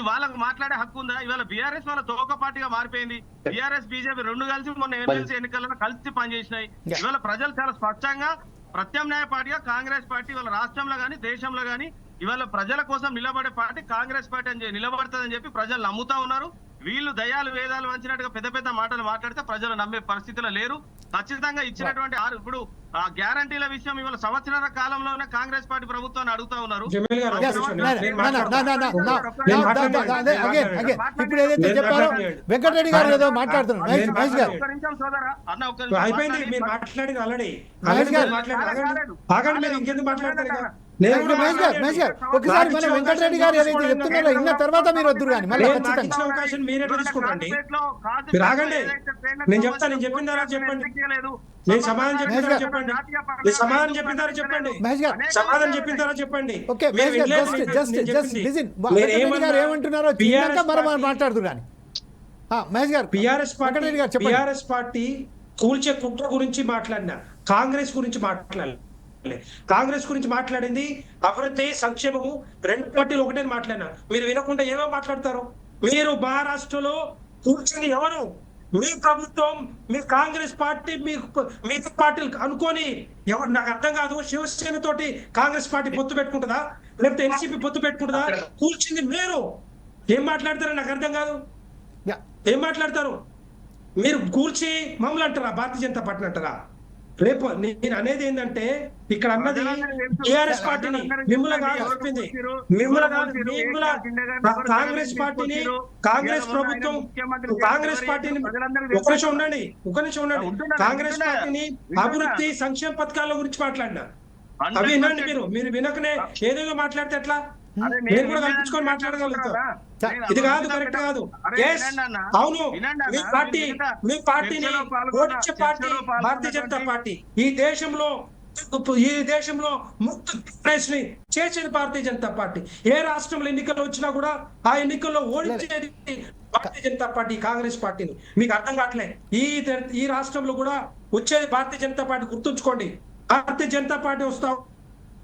వాళ్ళకు మాట్లాడే హక్కు ఉందా? ఇవాళ బీఆర్ఎస్ వాళ్ళ తోక పార్టీగా మారిపోయింది. బీఆర్ఎస్ బీజేపీ రెండు కలిసి మొన్న ఎమ్మెల్సీ ఎన్నికల్లో కలిసి పనిచేసినాయి. ఇవాళ ప్రజలు చాలా స్పష్టంగా ప్రత్యామ్నాయ పార్టీగా కాంగ్రెస్ పార్టీ వాళ్ళ రాష్ట్రంలో కానీ దేశంలో కానీ ఇవాళ ప్రజల కోసం నిలబడే పార్టీ కాంగ్రెస్ పార్టీ అని నిలబడుతుందని చెప్పి ప్రజలు నమ్ముతా ఉన్నారు. వీళ్ళు దయాలు వేదాలు వంచినట్టుగా పెద్ద పెద్ద మాటలు మాట్లాడితే ప్రజలు నమ్మే పరిస్థితిలో లేరు. ఖచ్చితంగా ఇచ్చినటువంటి ఇప్పుడు ఆ గ్యారంటీల విషయం ఇవాళ సంవత్సరాల కాలంలోనే కాంగ్రెస్ పార్టీ ప్రభుత్వాన్ని అడుగుతా ఉన్నారు. ఇప్పుడు ఏదైతే చెప్పారో వెంకటరెడ్డి గారు ఏదో మాట్లాడుతున్నారు. ఒక్క నిమిషం సోదరా అన్న, ఒక్క నిమిషం. అయిపోయింది, మీరు మాట్లాడింది ఆల్రెడీ. ఇంకెందుకు మాట్లాడతారు? మహేష్ గారు ఒకసారి మన వెంకటరెడ్డి గారు ఏదైతే చెప్తున్నారో ఇన్న తర్వాత మీరు వద్దురు కానీ మళ్ళీ ఖచ్చితంగా అవకాశం మీరే తీసుకుంటండి. మీరు ఆగండి, నేను చెప్తాను. నేను చెప్పిన తర్వాత చెప్పండి. నేను సమాధానం చెప్పిన తర్వాత చెప్పండి. మీరు సమాధానం చెప్పిన తర్వాత చెప్పండి. మహేష్ గారు సమాధానం చెప్పిన తర్వాత చెప్పండి. ఓకే మహేష్ గారు జస్ట్ లిసన్. వెంకటరెడ్డి గారు ఏమంటున్నారో చిన్నగా మనం మాట్లాడుతురు కానీ మహేష్ గారు పిఆర్ఎస్ పార్టీ కూల్చే కుట్ర గురించి మాట్లాడినా, కాంగ్రెస్ గురించి మాట్లాడాలి. కాంగ్రెస్ గురించి మాట్లాడింది అభివృద్ధి సంక్షేమము రెండు పార్టీలు ఒకటే మాట్లాడినా. మీరు వినకుండా ఏమో మాట్లాడతారు. మీరు మహారాష్ట్రలో కూర్చుని ఎవరు? మీ ప్రభుత్వం, మీ కాంగ్రెస్ పార్టీ, మిగతా పార్టీలు అనుకోని ఎవరు నాకు అర్థం కాదు. శివసేన తోటి కాంగ్రెస్ పార్టీ పొత్తు పెట్టుకుంటుందా, లేకపోతే ఎన్సీపీ పొత్తు పెట్టుకుంటుందా? కూర్చుంది మీరు. ఏం మాట్లాడతారో నాకు అర్థం కాదు. ఏం మాట్లాడతారు? మీరు కూర్చి మమ్మల్ని అంటారా? భారతీయ జనతా పార్టీ అంటారా? రేపు నేను అనేది ఏంటంటే ఇక్కడ అన్నది టిఆర్ఎస్ పార్టీని మిమ్మల్ని చెప్పింది. కాంగ్రెస్ పార్టీని, కాంగ్రెస్ ప్రభుత్వం, కాంగ్రెస్ పార్టీని ఒక నిమిషం ఉండండి. కాంగ్రెస్ పార్టీని అభివృద్ధి సంక్షేమ పథకాల గురించి మాట్లాడినా అవి వినండి. మీరు వినకనే ఏదేదో మాట్లాడితే ఎట్లా? నేను కూడా కల్పించుకొని మాట్లాడగలుగుతా. ఇది కాదు, కరెక్ట్ కాదు. అవును, మీ పార్టీని ఓడించే పార్టీ భారతీయ జనతా పార్టీ. ఈ దేశంలో ముక్త ని చేసేది భారతీయ జనతా పార్టీ. ఏ రాష్ట్రంలో ఎన్నికలు వచ్చినా కూడా ఆ ఎన్నికల్లో ఓడించేది భారతీయ జనతా పార్టీ, కాంగ్రెస్ పార్టీని. మీకు అర్థం కావట్లే. ఈ రాష్ట్రంలో కూడా వచ్చేది భారతీయ జనతా పార్టీ. గుర్తుంచుకోండి, భారతీయ జనతా పార్టీ వస్తా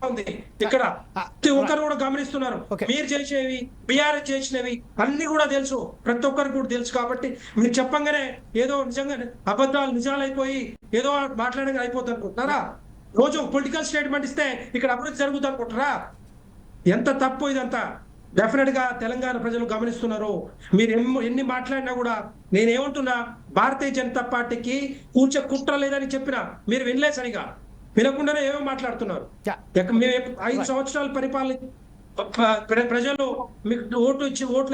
ఉంది. ఇక్కడ ప్రతి ఒక్కరు కూడా గమనిస్తున్నారు. మీరు చేసేవి, బీఆర్ఎస్ చేసినవి అన్ని కూడా తెలుసు, ప్రతి ఒక్కరికి కూడా తెలుసు. కాబట్టి మీరు చెప్పంగానే ఏదో నిజంగా అబద్ధాలు నిజాలైపోయి ఏదో మాట్లాడగా అయిపోతుంది అనుకుంటున్నారా? రోజు పొలిటికల్ స్టేట్మెంట్ ఇస్తే ఇక్కడ అభివృద్ధి జరుగుతుంది అనుకుంటారా? ఎంత తప్పు ఇదంతా. డెఫినెట్ గా తెలంగాణ ప్రజలు గమనిస్తున్నారు. మీరు ఎన్ని మాట్లాడినా కూడా నేనేమంటున్నా, భారతీయ జనతా పార్టీకి కూర్చే కుట్ర లేదని చెప్పినా మీరు వినలే సరిగా. వినకుండానే ఏమో మాట్లాడుతున్నారు. మేము 5 సంవత్సరాల పరిపాలన ప్రజలు మీకు ఓట్లు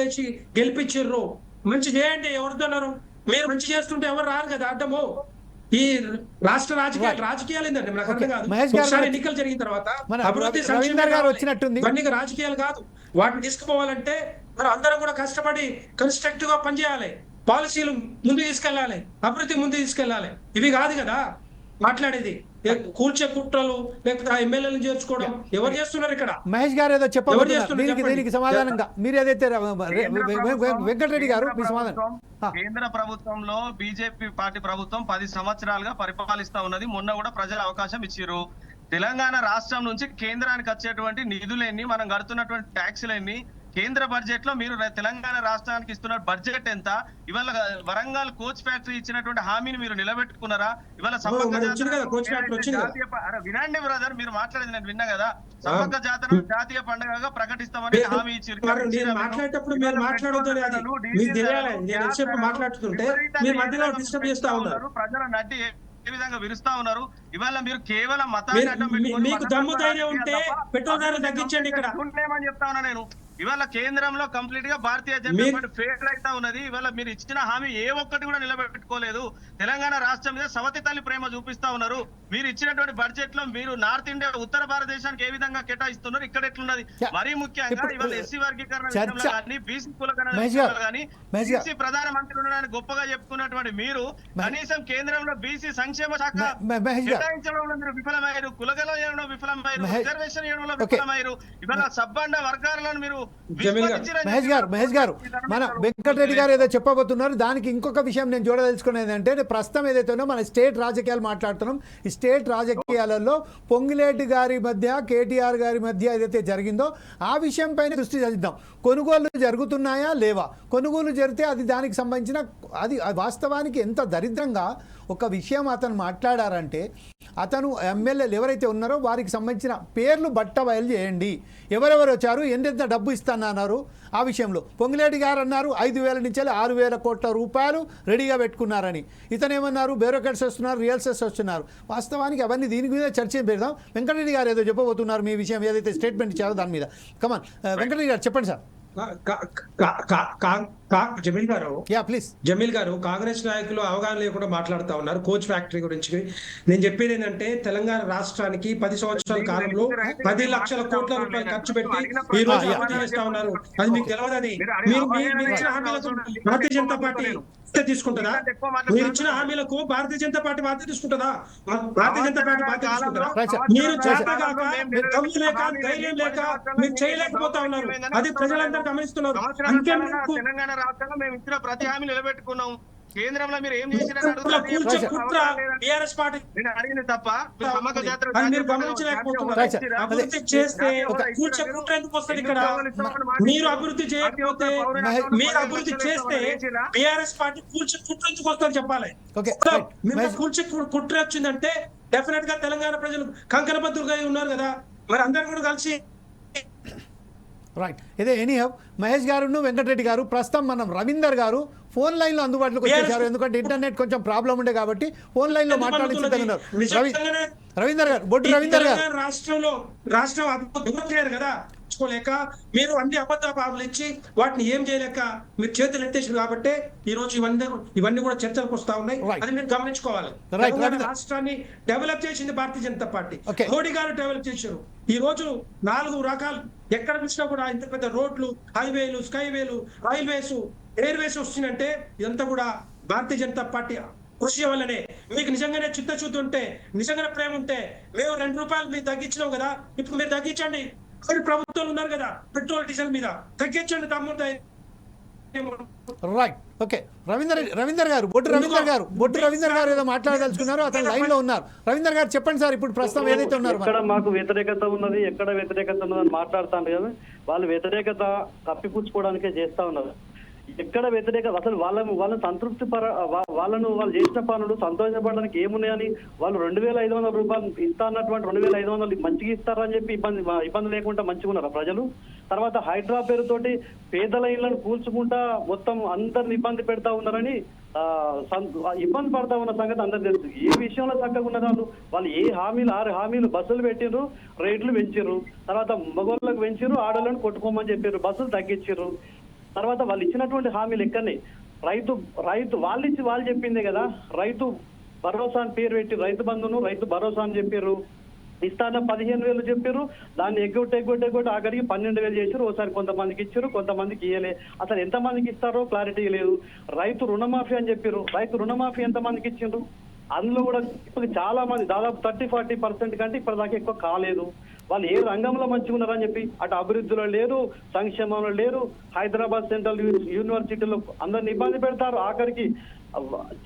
ఇచ్చి గెలిపించారు. మంచి చేయండి, ఎవరుతున్నారు? మీరు మంచి చేస్తుంటే ఎవరు రారు కదా అడ్డము. ఈ రాష్ట్ర రాజకీయాలు ఏంటంటే నాకు అర్థం కాదు. ఒకసారి ఎన్నికలు జరిగిన తర్వాత అభివృద్ధి ఇవన్నీ రాజకీయాలు కాదు. వాటిని తీసుకుపోవాలంటే మనం అందరం కూడా కష్టపడి కన్స్ట్రక్టివ్ గా పనిచేయాలి. పాలసీలు ముందుకు తీసుకెళ్లాలి, అభివృద్ధి ముందుకు తీసుకెళ్లాలి. ఇవి కాదు కదా మాట్లాడేది. కూల్చే కుట్రలు, లేకపోతే ఎమ్మెల్యేలను చేర్చుకోవడం ఎవరు చేస్తున్నారు ఇక్కడ? మహేష్ గారు ఏదో చెప్పారు, దీనికి సమాధానంగా మీరు ఏదైతే వెంకటరెడ్డి గారు మీ సమాధానం. కేంద్ర ప్రభుత్వంలో బీజేపీ పార్టీ ప్రభుత్వం 10 సంవత్సరాలుగా పరిపాలిస్తా ఉన్నది. మొన్న కూడా ప్రజలు అవకాశం ఇచ్చారు. తెలంగాణ రాష్ట్రం నుంచి కేంద్రానికి వచ్చేటువంటి నిధులన్నీ, మనం కడుతున్నటువంటి ట్యాక్సులన్నీ, కేంద్ర బడ్జెట్ లో మీరు తెలంగాణ రాష్ట్రానికి ఇస్తున్న బడ్జెట్ ఎంత? ఇవాళ వరంగల్ కోచ్ ఫ్యాక్టరీ ఇచ్చినటువంటి హామీని మీరు నిలబెట్టుకున్నారా? ఇవాళ వినండి బ్రదర్, మీరు మాట్లాడేది నేను విన్నా కదా. సమగ్ర జాతర జాతీయ పండుగగా ప్రకటిస్తామని హామీ ఇచ్చారు. ప్రజల నడ్డి విధంగా విరుస్తా ఉన్నారు. ఇవాళ మీరు కేవలం మతాన్ని అడ్డం పెట్టుకొని మీకు దమ్ము ధైర్యం ఉంటే పెట్రోల్ ధరలు తగ్గించండి. ఇక్కడ ఏమని చెప్తా ఉన్నా నేను, ఇవాళ కేంద్రంలో కంప్లీట్ గా భారతీయ జనతా పార్టీ ఫెయిల్ అవుతా ఉన్నది. ఇవాళ మీరు ఇచ్చిన హామీ ఏ ఒక్కటి కూడా నిలబెట్టుకోలేదు. తెలంగాణ రాష్ట్రం మీద సవతి తల్లి ప్రేమ చూపిస్తా ఉన్నారు. మీరు ఇచ్చినటువంటి బడ్జెట్ లో మీరు నార్త్ ఇండియా ఉత్తర భారతదేశానికి ఏ విధంగా కేటాయిస్తున్నారు, ఇక్కడ ఎట్లున్నది. మరీ ముఖ్యంగా ఇవాళ ఎస్సీ వర్గీకరణ విషయంలో కానీ బీసీ కులగణన విషయంలో కానీ బీసీ ప్రధానమంత్రి ఉండడానికి గొప్పగా చెప్పుకున్నటువంటి మీరు కనీసం కేంద్రంలో బీసీ సంక్షేమ శాఖ కేటాయించడంలో మీరు విఫలమయ్యారు, కులగణన చేయడంలో విఫలమయ్యారు, రిజర్వేషన్ చేయడంలో విఫలమయ్యారు. ఇవాళ సబ్బండ వర్గాలను మీరు మహేష్ గారు మన వెంకటరెడ్డి గారు ఏదో చెప్పబోతున్నారు. దానికి ఇంకొక విషయం నేను చూడదలుచుకునేది అంటే ప్రస్తుతం ఏదైతే ఉందో మన స్టేట్ రాజకీయాలు మాట్లాడుతున్నాం. ఈ స్టేట్ రాజకీయాలలో పొంగులేటి గారి మధ్య కేటీఆర్ గారి మధ్య ఏదైతే జరిగిందో ఆ విషయం పైన దృష్టి సాధిద్దాం. కొనుగోళ్లు జరుగుతున్నాయా లేవా? కొనుగోలు జరిగితే అది దానికి సంబంధించిన అది వాస్తవానికి ఎంత దరిద్రంగా ఒక విషయం అతను మాట్లాడారంటే అతను ఎమ్మెల్యేలు ఎవరైతే ఉన్నారో వారికి సంబంధించిన పేర్లు బట్ట బయలు చేయండి. ఎవరెవరు వచ్చారు, ఎంత డబ్బు ఇస్తానన్నారు. ఆ విషయంలో పొంగులేటి గారు అన్నారు 5,000 నుంచి 6,000 కోట్ల రూపాయలు రెడీగా పెట్టుకున్నారని. ఇతను ఏమన్నారు బ్యూరోక్రాట్స్ వస్తున్నారు, రియల్స్టేట్స్ వస్తున్నారు. వాస్తవానికి అవన్నీ దీని మీద చర్చ పెడదాం. వెంకటరెడ్డి గారు ఏదో చెప్పబోతున్నారు మీ విషయం ఏదైతే స్టేట్మెంట్ ఇచ్చారో దాని మీద. కమాన్ వెంకటరెడ్డి గారు చెప్పండి సార్. జమీల్ గారు ప్లీజ్. జమీల్ గారు కాంగ్రెస్ నాయకులు అవగాహన లేకుండా మాట్లాడుతూ ఉన్నారు కోచ్ ఫ్యాక్టరీ గురించి. నేను చెప్పేది ఏంటంటే తెలంగాణ రాష్ట్రానికి 10 సంవత్సరాల కాలంలో 10 లక్షల కోట్ల రూపాయలు ఖర్చు పెట్టి ఈ రోజు అభివృద్ధి చేస్తా ఉన్నారు. అది మీకు తెలియదు. అది మీరు ఇచ్చిన హామీలకు భారతీయ జనతా పార్టీ తీసుకుంటుందా? మీరు ఇచ్చిన హామీలకు భారతీయ జనతా పార్టీ బాధ్యత తీసుకుంటుందా? భారతీయ జనతా పార్టీ బాధ్యత తీసుకుంటారా? మీరు చేతగాక దమ్ము లేక ధైర్యం లేక మీరు చేయలేకపోతా ఉన్నారు. అది ప్రజలందరూ గమనిస్తున్నారు. తెలంగాణ రాష్ట్రంలో మేము ఇచ్చిన ప్రతి హామీ నిలబెట్టుకున్నాం. కేంద్రంలో మీరు ఏం చేసినా అడిగింది తప్ప మీరు గమనించలేకపోతున్నారు. అభివృద్ధి చేస్తే ఇక్కడ మీరు అభివృద్ధి చేయకపోతే మీరు అభివృద్ధి చేస్తే బీఆర్ఎస్ పార్టీ కూల్చి కుట్ర ఎందుకు వస్తుందని చెప్పాలి. కూల్చి కుట్ర వచ్చిందంటే డెఫినెట్ గా తెలంగాణ ప్రజలు కంకణబద్దులుగా ఉన్నారు కదా, మరి అందరూ కూడా కలిసి రైట్. ఇదే ఎనీహౌ మహేష్ గారు వెంకటరెడ్డి గారు ప్రస్తుతం మనం రవీందర్ గారు ఫోన్ లైన్ లో అందుబాటులోకి వచ్చేసారు. ఎందుకంటే ఇంటర్నెట్ కొంచెం ప్రాబ్లం ఉండే కాబట్టి ఫోన్ లైన్ లో మాట్లాడుతున్నారు. రవీందర్ గారు బొడ్డు రవీందర్ గారు రాష్ట్రం అభివృద్ధి కదా లేక మీరు అన్ని అబద్ధాలు ఇచ్చి వాటిని ఏం చేయలేక మీరు చేతులు ఎత్తేసారు కాబట్టి ఈ రోజు ఇవన్నీ కూడా చర్చలకు వస్తా ఉన్నాయి. అది మీరు గమనించుకోవాలి. రాష్ట్రాన్ని డెవలప్ చేసింది భారతీయ జనతా పార్టీ, మోడీ గారు డెవలప్ చేశారు. ఈ రోజు 4 రకాలు ఎక్కడ చూసినా కూడా ఇంత పెద్ద రోడ్లు, హైవేలు, స్కైవేలు, రైల్వేస్, ఎయిర్వేస్ వస్తుందంటే ఇదంతా కూడా భారతీయ జనతా పార్టీ కృషి వల్లనే. మీకు నిజంగానే చిత్తశుద్ధి ఉంటే, నిజంగానే ప్రేమ ఉంటే మేము 2 రూపాయలు మీరు తగ్గించినాం కదా, ఇప్పుడు మీరు తగ్గించండి. ప్రభుత్వాలు ఉన్నారు కదా పెట్రోల్ డీజిల్ మీద తగ్గించండి తమ్ముడు. రైట్. ఓకే రవీందర్ గారు బొట్టు రవీందర్ గారు ఏదో మాట్లాడదలుచుకున్నారు. అతను లైన్ లో ఉన్నారు. రవీందర్ గారు చెప్పండి సార్. ఇప్పుడు ప్రస్తుతం ఏదైతే ఉన్నారు ఎక్కడ మాకు వ్యతిరేకత ఉన్నది, ఎక్కడ వ్యతిరేకత ఉన్నదని మాట్లాడుతాను కదా. వాళ్ళు వ్యతిరేకత కప్పిపుచ్చుకోవడానికే చేస్తా ఉన్నారు. ఎక్కడ వ్యతిరేకత అసలు వాళ్ళని సంతృప్తి వాళ్ళు చేసిన పనులు సంతోషపడడానికి ఏమున్నాయని వాళ్ళు 2,500 రూపాయలు ఇస్తా అన్నటువంటి 2,500 మంచిగా ఇస్తారని చెప్పి ఇబ్బంది లేకుండా మంచిగా ఉన్నారు ప్రజలు. తర్వాత హైడ్రా పేరుతోటి పేదల ఇళ్లను కూల్చుకుంటా మొత్తం అందరిని ఇబ్బంది పెడతా ఉన్నారని ఇబ్బంది పడతా ఉన్న సంగతి అందరు తెలుసు. ఏ విషయంలో చక్కగా ఉన్నారు వాళ్ళు? ఏ హామీలు 6 హామీలు బస్సులు పెట్టిర్రు, రేట్లు పెంచిర్రు, తర్వాత మగవాళ్ళకు పెంచిర్రు, ఆడవాళ్ళని కొట్టుకోమని చెప్పారు, బస్సులు తగ్గించారు. తర్వాత వాళ్ళు ఇచ్చినటువంటి హామీలు ఎక్కడనే రైతు వాళ్ళు చెప్పిందే కదా. రైతు భరోసా అని పేరు పెట్టి రైతు బంధును రైతు భరోసా అని చెప్పారు. ఇస్తాన 15,000 చెప్పారు. దాన్ని ఎగ్గొట్టి ఆఖరికి 12,000 చేశారు. ఒకసారి కొంతమందికి ఇచ్చారు, కొంతమందికి ఇయ్యలే. అసలు ఎంతమందికి ఇస్తారో క్లారిటీ లేదు. రైతు రుణమాఫీ అని చెప్పారు. రైతు రుణమాఫీ ఎంతమందికి ఇచ్చిండ్రు? అందులో కూడా ఇప్పుడు చాలా మంది దాదాపు 30-40% కంటే ఇప్పటిదాకా ఎక్కువ కాలేదు. వాళ్ళు ఏ రంగంలో మంచిగా ఉన్నారని చెప్పి అటు అభివృద్ధిలో లేరు, సంక్షేమంలో లేరు. హైదరాబాద్ సెంట్రల్ యూనివర్సిటీలో అందరిని ఇబ్బంది పెడతారు. ఆఖరికి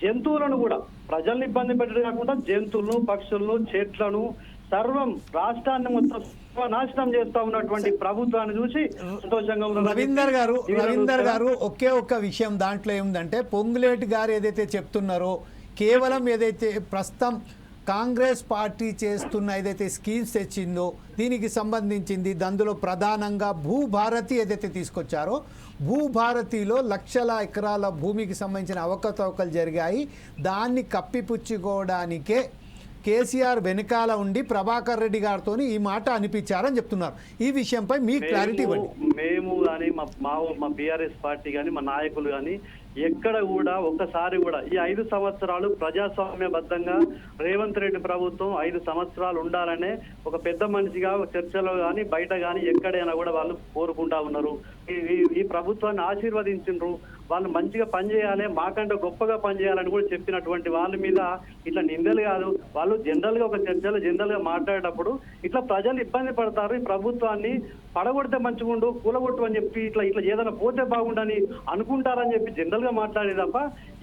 జంతువులను కూడా ప్రజల్ని ఇబ్బంది పెట్టడం కాకుండా జంతువులను, పక్షులను, చెట్లను సర్వం రాష్ట్రాన్ని మొత్తం నాశనం చేస్తా ఉన్నటువంటి ప్రభుత్వాన్ని చూసి సంతోషంగా ఉన్నారు. రవీందర్ గారు ఒకే ఒక్క విషయం దాంట్లో ఏముందంటే పొంగులేటి గారు ఏదైతే చెప్తున్నారో కేవలం ఏదైతే ప్రస్తుతం కాంగ్రెస్ పార్టీ చేస్తున్న ఏదైతే స్కీమ్స్ తెచ్చిందో దీనికి సంబంధించింది, అందులో ప్రధానంగా భూభారతి ఏదైతే తీసుకొచ్చారో, భూభారతిలో లక్షల ఎకరాల భూమికి సంబంధించిన అవకతవకలు జరిగాయి. దాన్ని కప్పిపుచ్చుకోవడానికే కేసీఆర్ వెనకాల ఉండి ప్రభాకర్ రెడ్డి గారితో ఈ మాట అనిపించారని చెప్తున్నారు. ఈ విషయంపై మీ క్లారిటీ ఇవ్వండి. మేము కానీ మా బీఆర్ఎస్ పార్టీ కానీ మా నాయకులు కానీ ఎక్కడ కూడా ఒక్కసారి కూడా ఈ 5 సంవత్సరాలు ప్రజాస్వామ్యబద్ధంగా రేవంత్ రెడ్డి ప్రభుత్వం 5 సంవత్సరాలు ఉండాలనే ఒక పెద్ద మనిషిగా చర్చలో కానీ బయట కానీ ఎక్కడైనా కూడా వాళ్ళు కోరుకుంటా ఉన్నారు. ఈ ప్రభుత్వాన్ని ఆశీర్వదించిండ్రు. వాళ్ళు మంచిగా పనిచేయాలి, మాకంటే గొప్పగా పనిచేయాలని కూడా చెప్పినటువంటి వాళ్ళ మీద ఇట్లా నిందలు కాదు. వాళ్ళు జనరల్ గా ఒక చర్చలో జనరల్ గా మాట్లాడేటప్పుడు ఇట్లా ప్రజలు ఇబ్బంది పడతారు, ఈ ప్రభుత్వాన్ని పడగొడితే మంచిగుండు, కూలగొట్టు అని చెప్పి ఇట్లా ఏదైనా పోతే బాగుండని అనుకుంటారని చెప్పి జనరల్ గా మాట్లాడే తప్ప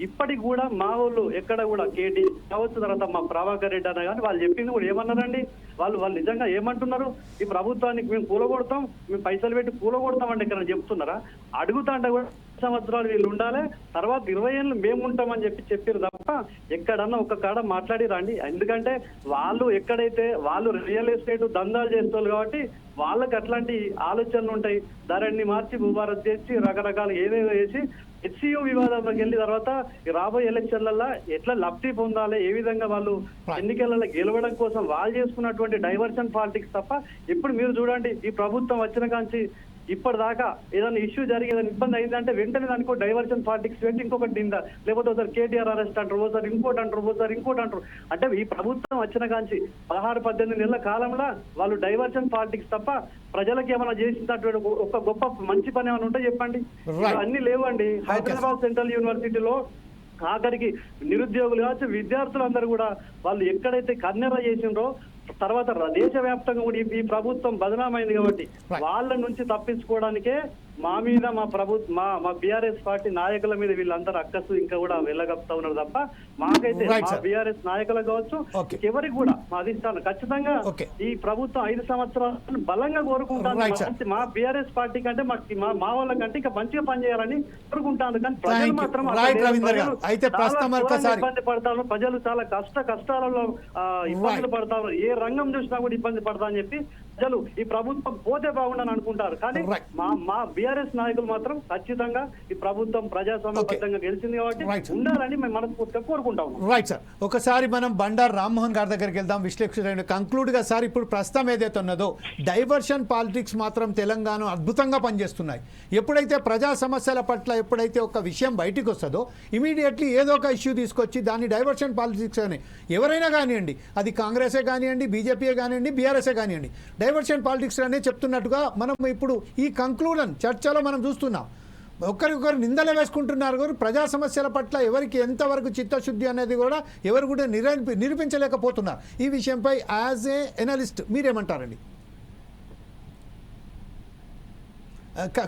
ఇప్పటికి కూడా మా వాళ్ళు ఎక్కడ కూడా కేటీ కావచ్చు, తర్వాత మా ప్రభాకర్ రెడ్డి అన్న కానీ వాళ్ళు చెప్పింది కూడా ఏమన్నారండి, వాళ్ళు నిజంగా ఏమంటున్నారు, ఈ ప్రభుత్వానికి మేము కూలగొడతాం, మేము పైసలు పెట్టి కూలగొడతాం అంటే ఇక్కడ చెప్తున్నారా? అడుగుతా అంటే కూడా సంవత్సరాలు వీళ్ళు ఉండాలి, తర్వాత 20 ఏళ్ళు మేము ఉంటామని చెప్పారు తప్ప ఎక్కడన్నా ఒక కాడ మాట్లాడి రండి. ఎందుకంటే వాళ్ళు ఎక్కడైతే వాళ్ళు రియల్ ఎస్టేట్ దందాలు చేస్తారు కాబట్టి వాళ్ళకి అట్లాంటి ఆలోచనలు ఉంటాయి. ధరన్ని మార్చి భూభారత్ చేసి రకరకాల ఏవేవో వేసి హెచ్సియు వివాదంలోకి వెళ్ళిన తర్వాత రాబోయే ఎలక్షన్లలో ఎట్లా లబ్ధి పొందాలి, ఏ విధంగా వాళ్ళు ఎన్నికలలో గెలవడం కోసం వాళ్ళు చేసుకున్నటువంటి డైవర్షన్ పాలిటిక్స్ తప్ప ఇప్పుడు మీరు చూడండి ఈ ప్రభుత్వం వచ్చిన కాంచి ఇప్పటిదాకా ఏదైనా ఇష్యూ జరిగి ఏదైనా ఇబ్బంది అయిందంటే వెంటనే దానికి డైవర్షన్ పాలిటిక్స్ పెట్టి ఇంకొకటి నిందా, లేకపోతే ఒకసారి కేటీఆర్ అరెస్ట్ అంటారు, ఒకసారి ఇంకోటి అంటారు, ఒకసారి ఇంకోటి అంటారు. అంటే ఈ ప్రభుత్వం వచ్చిన కాంచి 16-18 నెలల కాలంలో వాళ్ళు డైవర్షన్ పాలిటిక్స్ తప్ప ప్రజలకు ఏమైనా చేసినటువంటి ఒక గొప్ప మంచి పని ఏమైనా ఉంటే చెప్పండి. అన్ని లేవండి. హైదరాబాద్ సెంట్రల్ యూనివర్సిటీలో ఆఖరికి నిరుద్యోగులు కావచ్చు, విద్యార్థులందరూ కూడా వాళ్ళు ఎక్కడైతే కన్నెర చేసిండ్రో తర్వాత దేశవ్యాప్తంగా కూడా ఈ ప్రభుత్వం బదనామైంది కాబట్టి వాళ్ళ నుంచి తప్పించుకోవడానికే మా మీద మా బీఆర్ఎస్ పార్టీ నాయకుల మీద వీళ్ళందరూ అక్కసు ఇంకా కూడా వెళ్ళగప్తా ఉన్నారు తప్ప మాకైతే మా బీఆర్ఎస్ నాయకులకు కావచ్చు ఎవరికి కూడా మా అధిష్టానం ఖచ్చితంగా ఈ ప్రభుత్వం 5 సంవత్సరాలు బలంగా కోరుకుంటాను. మా బీఆర్ఎస్ పార్టీ కంటే మా వాళ్ళకంటే ఇంకా మంచిగా పనిచేయాలని కోరుకుంటాను. కానీ ప్రజలు మాత్రం ఇబ్బంది పడతాను, ప్రజలు చాలా కష్టాలలో ఇబ్బందులు పడతారు, ఏ రంగం చూసినా కూడా ఇబ్బంది పడతా అని చెప్పి ప్రజలు ఈ ప్రభుత్వం పోతే బాగుండని అనుకుంటారు. కానీ మా బీఆర్ఎస్ నాయకులు మాత్రం ఖచ్చితంగా ఈ ప్రభుత్వం ప్రజాస్వామ్యబద్ధంగా గెలిచింది కాబట్టి ఉండాలని మేము మనస్ఫూర్తిగా కోరుకుంటాం. రైట్ సార్, ఒకసారి మనం బండారు రామ్మోహన్ గారి దగ్గరికి వెళ్దాం. విశ్లేషణ కంక్లూడ్ గా సార్, ఇప్పుడు ప్రస్తుతం ఏదైతే ఉన్నదో డైవర్షన్ పాలిటిక్స్ మాత్రం తెలంగాణ అద్భుతంగా పనిచేస్తున్నాయి. ఎప్పుడైతే ప్రజా సమస్యల పట్ల ఎప్పుడైతే ఒక విషయం బయటికి వస్తుందో ఇమీడియట్లీ ఏదో ఒక ఇష్యూ తీసుకొచ్చి దాన్ని డైవర్షన్ పాలిటిక్స్ అని ఎవరైనా కానివ్వండి, అది కాంగ్రెసే కానివ్వండి, బీజేపీయే కానివ్వండి, బీఆర్ఎస్ఏ కానివ్వండి, డైవర్షన్ పాలిటిక్స్ అనే చెప్తున్నట్టుగా మనం ఇప్పుడు ఈ కంక్లూజన్ చర్చలో మనం చూస్తున్నాం. ఒకరికొకరు నిందలు వేసుకుంటున్నారు కానీ ప్రజా సమస్యల పట్ల ఎవరికి ఎంతవరకు చిత్తశుద్ధి అనేది కూడా ఎవరు కూడా నిరూపించలేకపోతున్నారు. ఈ విషయంపై యాజ్ ఏ ఎనలిస్ట్ మీరేమంటారండి?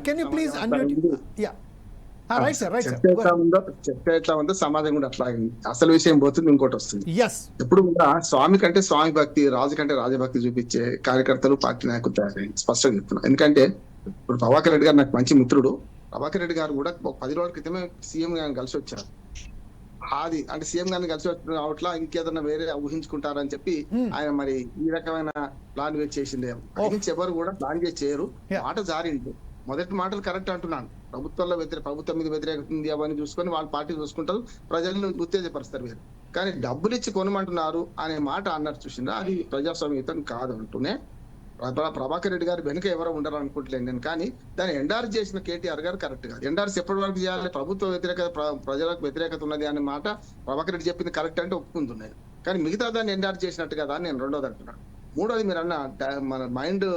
Can you please unmute? Yeah right sir, right sir. చర్చ ఎట్లా ఉందో సమాజం కూడా అట్లాగే అసలు విషయం పోతుంది, ఇంకోటి వస్తుంది. ఎప్పుడు కూడా స్వామి కంటే స్వామి భక్తి, రాజు కంటే రాజభక్తి చూపించే కార్యకర్తలు పార్టీ నాయకులు తయారైంది స్పష్టంగా చెప్తున్నారు. ఎందుకంటే ఇప్పుడు ప్రభాకర్ రెడ్డి గారు నాకు మంచి మిత్రుడు. ప్రభాకర్ రెడ్డి గారు కూడా 10 రోజుల క్రితమే సీఎం గారిని కలిసి వచ్చారు. అది అంటే సీఎం గారిని కలిసి వచ్చిన అవట్లా ఇంకేదన్నా వేరే ఊహించుకుంటారని చెప్పి ఆయన మరి ఈ రకమైన ప్లాన్ వేసి చేసిండే. ఎవరు కూడా ప్లాన్ చేసి చేయరు, మాట జారింది. మొదటి మాటలు కరెక్ట్ అంటున్నాను. ప్రభుత్వం మీద వ్యతిరేకత ఉంది అవన్నీ చూసుకొని వాళ్ళ పార్టీ చూసుకుంటారు, ప్రజలను ఉత్తేజపరుస్తారు మీరు. కానీ డబ్బులు ఇచ్చి కొనమంటున్నారు అనే మాట అన్నారు చూసిందా, అది ప్రజాస్వామ్యయుతం కాదు అంటూనే ప్రభాకర్ రెడ్డి గారు వెనుక ఎవరో ఉండరు అనుకుంటలేను నేను. కానీ దాన్ని ఎండార్స్ చేసిన కేటీఆర్ గారు కరెక్ట్ కాదు. ఎండార్స్ ఎప్పటి వరకు చేయాలి? ప్రభుత్వ వ్యతిరేకత, ప్రజలకు వ్యతిరేకత ఉన్నది అనే మాట ప్రభాకర్ రెడ్డి చెప్పింది కరెక్ట్ అంటే ఒప్పుకుంటున్నాయి. కానీ మిగతా దాన్ని ఎండార్స్ చేసినట్టు కదా నేను రెండోది అంటున్నాను. మూడోది మీరు అన్న మన mind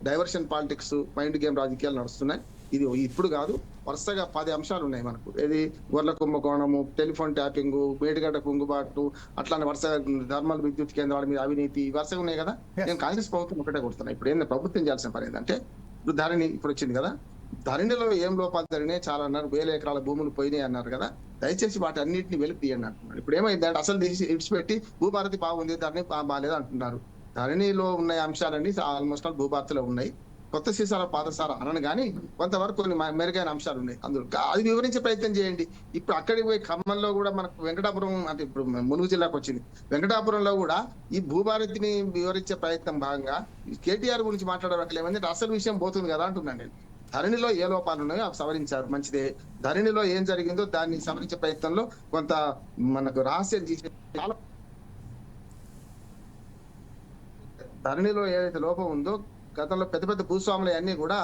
diversion politics, mind game రాజకీయాలు నడుస్తున్నాయి. ఇది ఇప్పుడు కాదు, వరుసగా 10 అంశాలు ఉన్నాయి మనకు. ఏది గొర్రెల కుంభకోణము, టెలిఫోన్ ట్యాపింగ్, మేడిగడ్డ కుంగుబాటు, అట్లానే వరుసగా థర్మల్ విద్యుత్ కేంద్రాల మీద అవినీతి వరుసగా ఉన్నాయి కదా. నేను కాంగ్రెస్ ప్రభుత్వం ఒకటే కొడుతున్నాను. ఇప్పుడు ఏంటంటే ప్రభుత్వం చేయాల్సిన పని ఏంటంటే, ఇప్పుడు ధరణి ఇప్పుడు వచ్చింది కదా, ధరణిలో ఏం లోపాలు జరిగినాయి చాలా అన్నారు, 1000 ఎకరాల భూములు పోయినాయి అన్నారు కదా. దయచేసి వాటి అన్నింటినీ వెలికి తీయండి అంటున్నారు. ఇప్పుడు ఏమైందంటే అసలు ఇడిచిపెట్టి భూభారతి బాగుంది, ధరణి బాగాలేదు అంటున్నారు. ధరణిలో ఉన్న అంశాలన్నీ ఆల్మోస్ట్ ఆల్ భూభారతిలో ఉన్నాయి. కొత్త సీసాల పాదసార అనను కానీ కొంతవరకు కొన్ని మెరుగైన అంశాలు ఉన్నాయి అందులో. అది వివరించే ప్రయత్నం చేయండి. ఇప్పుడు అక్కడికి పోయి ఖమ్మంలో కూడా మనకు వెంకటాపురం అంటే ఇప్పుడు ములుగు జిల్లాకు వచ్చింది, వెంకటాపురంలో కూడా ఈ భూభారతిని వివరించే ప్రయత్నం భాగంగా కేటీఆర్ గురించి మాట్లాడేవాళ్ళు ఏమంటే అసలు విషయం పోతుంది కదా అంటున్నాను నేను. ధరణిలో ఏ లోపాలు ఉన్నాయో అవి సవరించారు, మంచిదే. ధరణిలో ఏం జరిగిందో దాన్ని సవరించే ప్రయత్నంలో కొంత మనకు రహస్యం తీసే ధరణిలో ఏదైతే లోపం ఉందో గతంలో పెద్ద పెద్ద భూస్వాములు అన్ని కూడా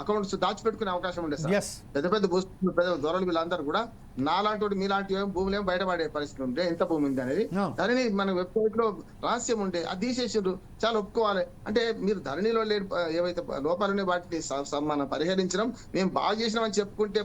అకౌంట్స్ దాచిపెట్టుకునే అవకాశం ఉండేది సార్. పెద్ద పెద్ద భూస్వాములు పెద్ద దొరలు వీళ్ళందరూ కూడా నాలాంటి మీలాంటి భూములు ఏమో బయటపడే పరిస్థితి ఉంటే ఎంత భూమి ఉంది అనేది ధరణి మన వెబ్సైట్ లో రహస్యం ఉండే అది తీసేసారు. చాలా ఒప్పుకోవాలి. అంటే మీరు ధరణిలో లేని ఏవైతే లోపాలున్నాయో వాటిని మనం పరిహరించడం మేము బాగా చేసినామని చెప్పుకుంటే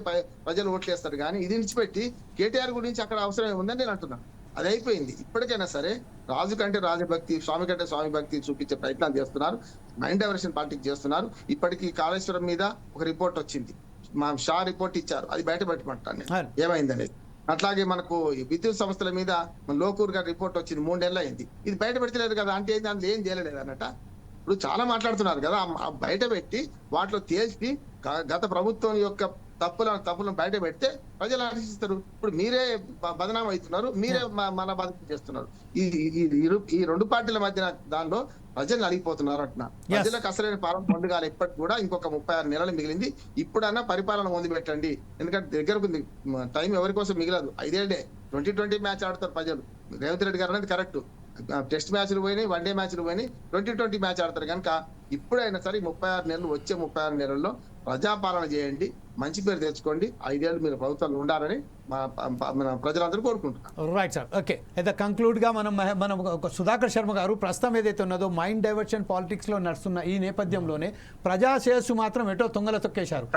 ప్రజలు ఓట్లేస్తారు. కానీ ఇది విడిచిపెట్టి కేటీఆర్ గురించి అక్కడ అవసరం ఉందని నేను అంటున్నాను. అది అయిపోయింది. ఇప్పటికైనా సరే రాజు కంటే రాజభక్తి, స్వామి కంటే స్వామి భక్తి చూపించే ప్రయత్నాలు చేస్తున్నారు. మైండ్ డైవర్షన్ పాలిటిక్స్ చేస్తున్నారు. ఇప్పటికీ కాళేశ్వరం మీద ఒక రిపోర్ట్ వచ్చింది, మా షా రిపోర్ట్ ఇచ్చారు, అది బయట పెట్టమంటాను ఏమైంది అనేది. అట్లాగే మనకు విద్యుత్ సంస్థల మీద లోకూర్ గారి రిపోర్ట్ వచ్చింది, 3 నెలలు అయింది, ఇది బయట పెడతలేదు కదా. అంటే అందులో ఏం చేయలేదు అన్నట్ట. ఇప్పుడు చాలా మాట్లాడుతున్నారు కదా, బయట పెట్టి వాటిలో తేల్చి గత ప్రభుత్వం యొక్క తప్పులను బయట పెడితే ప్రజలు ఆలోచిస్తారు. ఇప్పుడు మీరే బదనాం అవుతున్నారు, మీరే మన బాధ్యత చేస్తున్నారు. ఈ 2 పార్టీల మధ్యన దానిలో ప్రజలు అడిగిపోతున్నారు అంటున్నా. ప్రజలకు అసలైన పాలన పొందగాలి. ఇప్పటికి కూడా ఇంకొక 36 నెలలు మిగిలింది. ఇప్పుడన్నా పరిపాలన మొదలు పెట్టండి. ఎందుకంటే దగ్గరకు టైం ఎవరి కోసం మిగలదు. 5 ఏళ్లే 2020 మ్యాచ్ ఆడతారు ప్రజలు. రేవంత్ రెడ్డి గారు అనేది కరెక్ట్. టెస్ట్ మ్యాచ్లు పోయినాయి, 1 డే మ్యాచ్లు పోయినాయి, 2020 మ్యాచ్ ఆడతారు. కనుక ఇప్పుడైనా సరే 36 నెలలు, వచ్చే 36 నెలల్లో ప్రజాపాలన చేయండి, మంచి పేరు తెచ్చుకోండి. 5 ఏళ్ళు మీరు ప్రభుత్వాలు ఉండాలని మన ప్రజలందరూ కోరుకుంటున్నారు. Right sir. ఓకే, అయితే కంక్లూడ్గా మనం సుధాకర్ శర్మ గారు ప్రస్తుతం ఏదైతే ఉన్నదో మైండ్ డైవర్షన్ పాలిటిక్స్లో నడుస్తున్న ఈ నేపథ్యంలోనే ప్రజా శ్రేయస్సు మాత్రం ఎటో తొంగల తొక్కేశారు.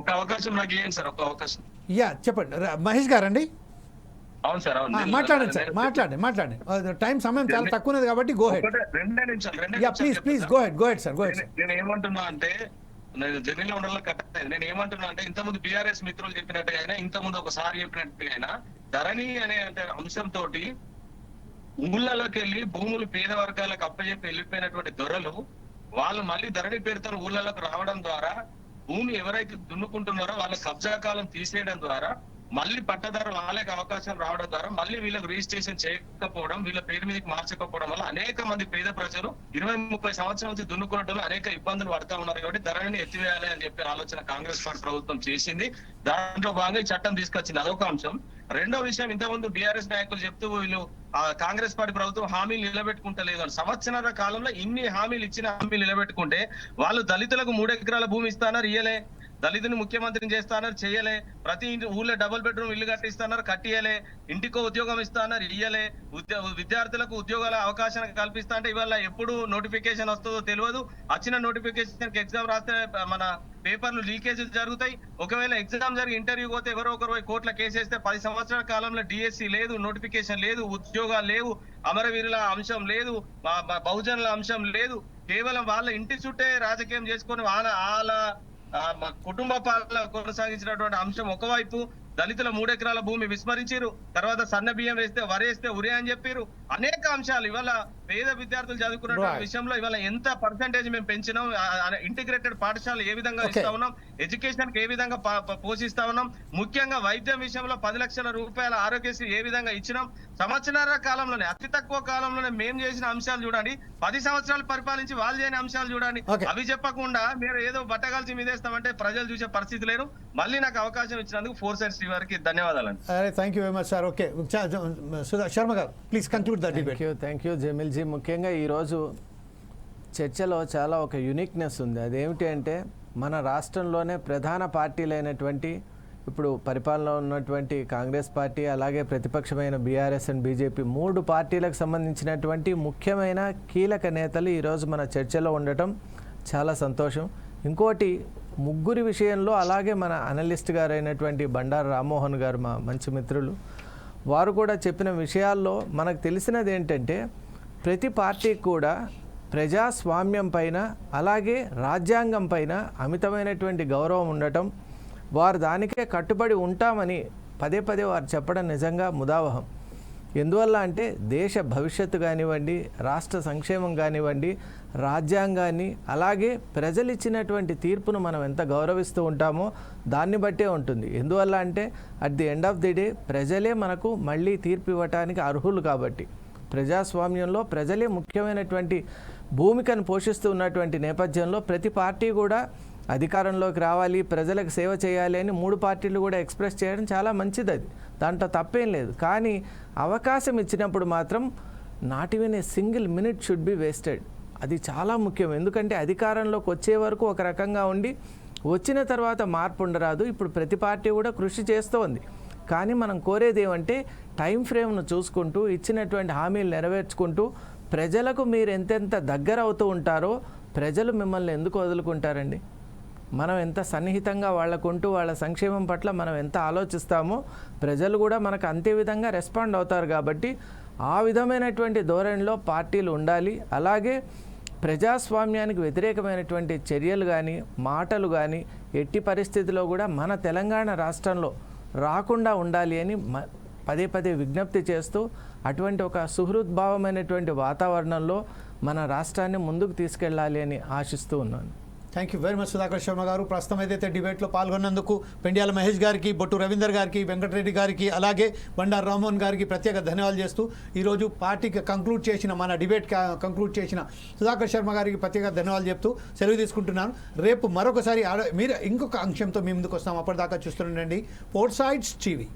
ఒక అవకాశం నాకు ఇవ్వండి సార్, ఒక అవకాశం. యా చెప్పండి మహేష్ గారండి. అవును సార్, అవును. మాట్లాడండి సార్, మాట్లాడండి. టైం సమయం చాలా తక్కువ ఉన్నది కాబట్టి go head. Please go head sir. నేను ఏమంటున్నా అంటే నేను జర్నీలో ఉండాలి కరెక్ట్. నేను ఏమంటున్నా అంటే ఇంతకుముందు బీఆర్ఎస్ మిత్రులు చెప్పినట్టుగా ఇంతకుముందు ఒకసారి చెప్పినట్టుగా ధరణి అనే అంశంతో ఊళ్ళలోకి వెళ్ళి భూములు పేద వర్గాలకు అప్పచెప్పి వెళ్ళిపోయినటువంటి దొరలు వాళ్ళు మళ్ళీ ధరణి పేరుతో ఊళ్ళలోకి రావడం ద్వారా భూమి ఎవరైతే దున్నుకుంటున్నారో వాళ్ళ కబ్జా కాలం తీసేయడం ద్వారా మళ్ళీ పట్టదారు వాళ్ళకి అవకాశం రావడం ద్వారా మళ్ళీ వీళ్ళకి రిజిస్ట్రేషన్ చేయకపోవడం, వీళ్ళ పేరు మీదకి మార్చకపోవడం వల్ల అనేక మంది పేద ప్రజలు 20-30 సంవత్సరాల నుంచి దున్నుకోవడంలో అనేక ఇబ్బందులు పడతా ఉన్నారు. కాబట్టి ధరణిని ఎత్తివేయాలి అని చెప్పి ఆలోచన కాంగ్రెస్ పార్టీ ప్రభుత్వం చేసింది. దాంట్లో భాగంగా ఈ చట్టం తీసుకొచ్చింది. అదొక అంశం. రెండో విషయం, ఇంతకుముందు బీఆర్ఎస్ నాయకులు చెప్తూ వీళ్ళు కాంగ్రెస్ పార్టీ ప్రభుత్వం హామీలు నిలబెట్టుకుంటలేదు అని. సంవత్సరాల కాలంలో ఇన్ని హామీలు ఇచ్చిన హామీలు నిలబెట్టుకుంటే వాళ్ళు దళితులకు 3 ఎకరాల భూమి ఇస్తానన్నారు, ఇయ్యలే. దళితుని ముఖ్యమంత్రిని చేస్తానన్నారు, చెయ్యలే. ప్రతి ఊళ్ళో డబుల్ బెడ్రూమ్ ఇల్లు కట్టిస్తాన్నారు, కట్టియలే. ఇంటికో ఉద్యోగం ఇస్తానన్నారు, ఇయ్యలే. విద్యార్థులకు ఉద్యోగాల అవకాశం కల్పిస్తా అంటే ఇవాళ ఎప్పుడు నోటిఫికేషన్ వస్తుందో తెలియదు. వచ్చిన నోటిఫికేషన్ ఎగ్జామ్ రాస్తే మన పేపర్లు లీకేజీలు జరుగుతాయి. ఒకవేళ ఎగ్జామ్ జరిగి ఇంటర్వ్యూ పోతే ఎవరో ఒకరు కోర్టుల కేసేస్తే 10 సంవత్సరాల కాలంలో డిఎస్సి లేదు, నోటిఫికేషన్ లేదు, ఉద్యోగాలు లేవు, అమరవీరుల అంశం లేదు, బహుజనుల అంశం లేదు. కేవలం వాళ్ళ ఇంటి చుట్టే రాజకీయం చేసుకొని వాళ్ళ కుటుంబ పాలన కొనసాగించినటువంటి అంశం ఒకవైపు. దళితుల 3 ఎకరాల భూమి విస్మరించారు. తర్వాత సన్న బియ్యం వేస్తే వరేస్తే ఉరే అని చెప్పారు. అనేక అంశాలు ఇవాళ పేద విద్యార్థులు చదువుకున్న విషయంలో ఇవాళ ఎంత పర్సెంటేజ్ మేము పెంచినాం, ఇంటిగ్రేటెడ్ పాఠశాలలు ఏ విధంగా ఇస్తా ఉన్నాం, ఎడ్యుకేషన్ కి ఏ విధంగా పోషిస్తా ఉన్నాం, ముఖ్యంగా వైద్యం విషయంలో 10 లక్షల రూపాయల ఆరోగ్యశ్రీ ఏ విధంగా ఇచ్చినాం. సంవత్సరాల కాలంలోనే, అతి తక్కువ కాలంలోనే మేము చేసిన అంశాలు చూడండి. 10 సంవత్సరాలు పరిపాలించి వాళ్ళు చేయని అంశాలు చూడండి. అవి చెప్పకుండా మీరు ఏదో బట్టగాల్చి మీదేస్తామంటే ప్రజలు చూసే పరిస్థితి లేరు. మళ్ళీ నాకు అవకాశం ఇచ్చినందుకు 4 Sides వారికి ధన్యవాదాలు. Thank you very much sir. Okay, Sharma గారు please conclude the debate. Thank you Jameel ji. ముఖ్యంగా ఈరోజు చర్చలో చాలా ఒక యూనిక్నెస్ ఉంది. అదేమిటి అంటే మన రాష్ట్రంలోనే ప్రధాన పార్టీలైనటువంటి ఇప్పుడు పరిపాలనలో ఉన్నటువంటి కాంగ్రెస్ పార్టీ, అలాగే ప్రతిపక్షమైన బీఆర్ఎస్ అండ్ బీజేపీ 3 పార్టీలకు సంబంధించినటువంటి ముఖ్యమైన కీలక నేతలు ఈరోజు మన చర్చలో ఉండటం చాలా సంతోషం. ఇంకోటి, ముగ్గురి విషయంలో అలాగే మన అనలిస్ట్ గారు అయినటువంటి బండారు రామ్మోహన్ గారు, మా మంచి మిత్రులు, వారు కూడా చెప్పిన విషయాల్లో మనకు తెలిసినది ఏంటంటే ప్రతి పార్టీకి కూడా ప్రజాస్వామ్యం పైన అలాగే రాజ్యాంగం పైన అమితమైనటువంటి గౌరవం ఉండటం, వారు దానికే కట్టుబడి ఉంటామని పదే వారు చెప్పడం నిజంగా ముదావహం. ఎందువల్ల అంటే దేశ భవిష్యత్తు కానివ్వండి, రాష్ట్ర సంక్షేమం కానివ్వండి, రాజ్యాంగాన్ని అలాగే ప్రజలు ఇచ్చినటువంటి తీర్పును మనం ఎంత గౌరవిస్తూ ఉంటామో దాన్ని బట్టే ఉంటుంది. ఎందువల్ల అంటే at the end of the day ప్రజలే మనకు మళ్ళీ తీర్పు ఇవ్వటానికి అర్హులు. కాబట్టి ప్రజాస్వామ్యంలో ప్రజలే ముఖ్యమైనటువంటి భూమికను పోషిస్తూ ఉన్నటువంటి నేపథ్యంలో ప్రతి పార్టీ కూడా అధికారంలోకి రావాలి, ప్రజలకు సేవ చేయాలి అని 3 పార్టీలు కూడా ఎక్స్ప్రెస్ చేయడం చాలా మంచిది. అది దాంట్లో తప్పేం లేదు. కానీ అవకాశం ఇచ్చినప్పుడు మాత్రం not even a single minute should be wasted. అది చాలా ముఖ్యం. ఎందుకంటే అధికారంలోకి వచ్చే వరకు ఒక రకంగా ఉండి వచ్చిన తర్వాత మార్పు ఉండరాదు. ఇప్పుడు ప్రతి పార్టీ కూడా కృషి చేస్తోంది. కానీ మనం కోరేది ఏమంటే టైం ఫ్రేమ్ను చూసుకుంటూ ఇచ్చినటువంటి హామీలు నెరవేర్చుకుంటూ ప్రజలకు మీరు ఎంతెంత దగ్గర అవుతూ ఉంటారో ప్రజలు మిమ్మల్ని ఎందుకు వదులుకుంటారండి? మనం ఎంత సన్నిహితంగా వాళ్ళకుంటూ వాళ్ళ సంక్షేమం పట్ల మనం ఎంత ఆలోచిస్తామో ప్రజలు కూడా మనకు అంతే విధంగా రెస్పాండ్ అవుతారు. కాబట్టి ఆ విధమైనటువంటి ధోరణిలో పార్టీలు ఉండాలి. అలాగే ప్రజాస్వామ్యానికి వ్యతిరేకమైనటువంటి చర్యలు కానీ మాటలు కానీ ఎట్టి పరిస్థితిలో కూడా మన తెలంగాణ రాష్ట్రంలో రాకుండా ఉండాలి అని పదే పదే విజ్ఞప్తి చేస్తూ అటువంటి ఒక సుహృద్భావమైనటువంటి వాతావరణంలో మన రాష్ట్రాన్ని ముందుకు తీసుకెళ్ళాలి అని ఆశిస్తూ ఉన్నాను. Thank you very much Sudhakar Sharma గారు. ప్రస్తుతం ఏదైతే డిబేట్లో పాల్గొన్నందుకు పెండ్యాల మహేష్ గారికి, బొట్టు రవీందర్ గారికి, వెంకటరెడ్డి గారికి, అలాగే బండారు రామ్మోహన్ గారికి ప్రత్యేక ధన్యవాదాలు చేస్తూ ఈరోజు పార్టీకి కంక్లూడ్ చేసిన మన డిబేట్ కంక్లూడ్ చేసిన సుధాకర్ శర్మ గారికి ప్రత్యేక ధన్యవాదాలు చెప్తూ సెలవు తీసుకుంటున్నాను. రేపు మరొకసారి మీరు ఇంకొక అంశంతో మీ ముందుకు వస్తాం. అప్పటిదాకా చూస్తుండండి ఫోర్ సైడ్స్ టీవీ.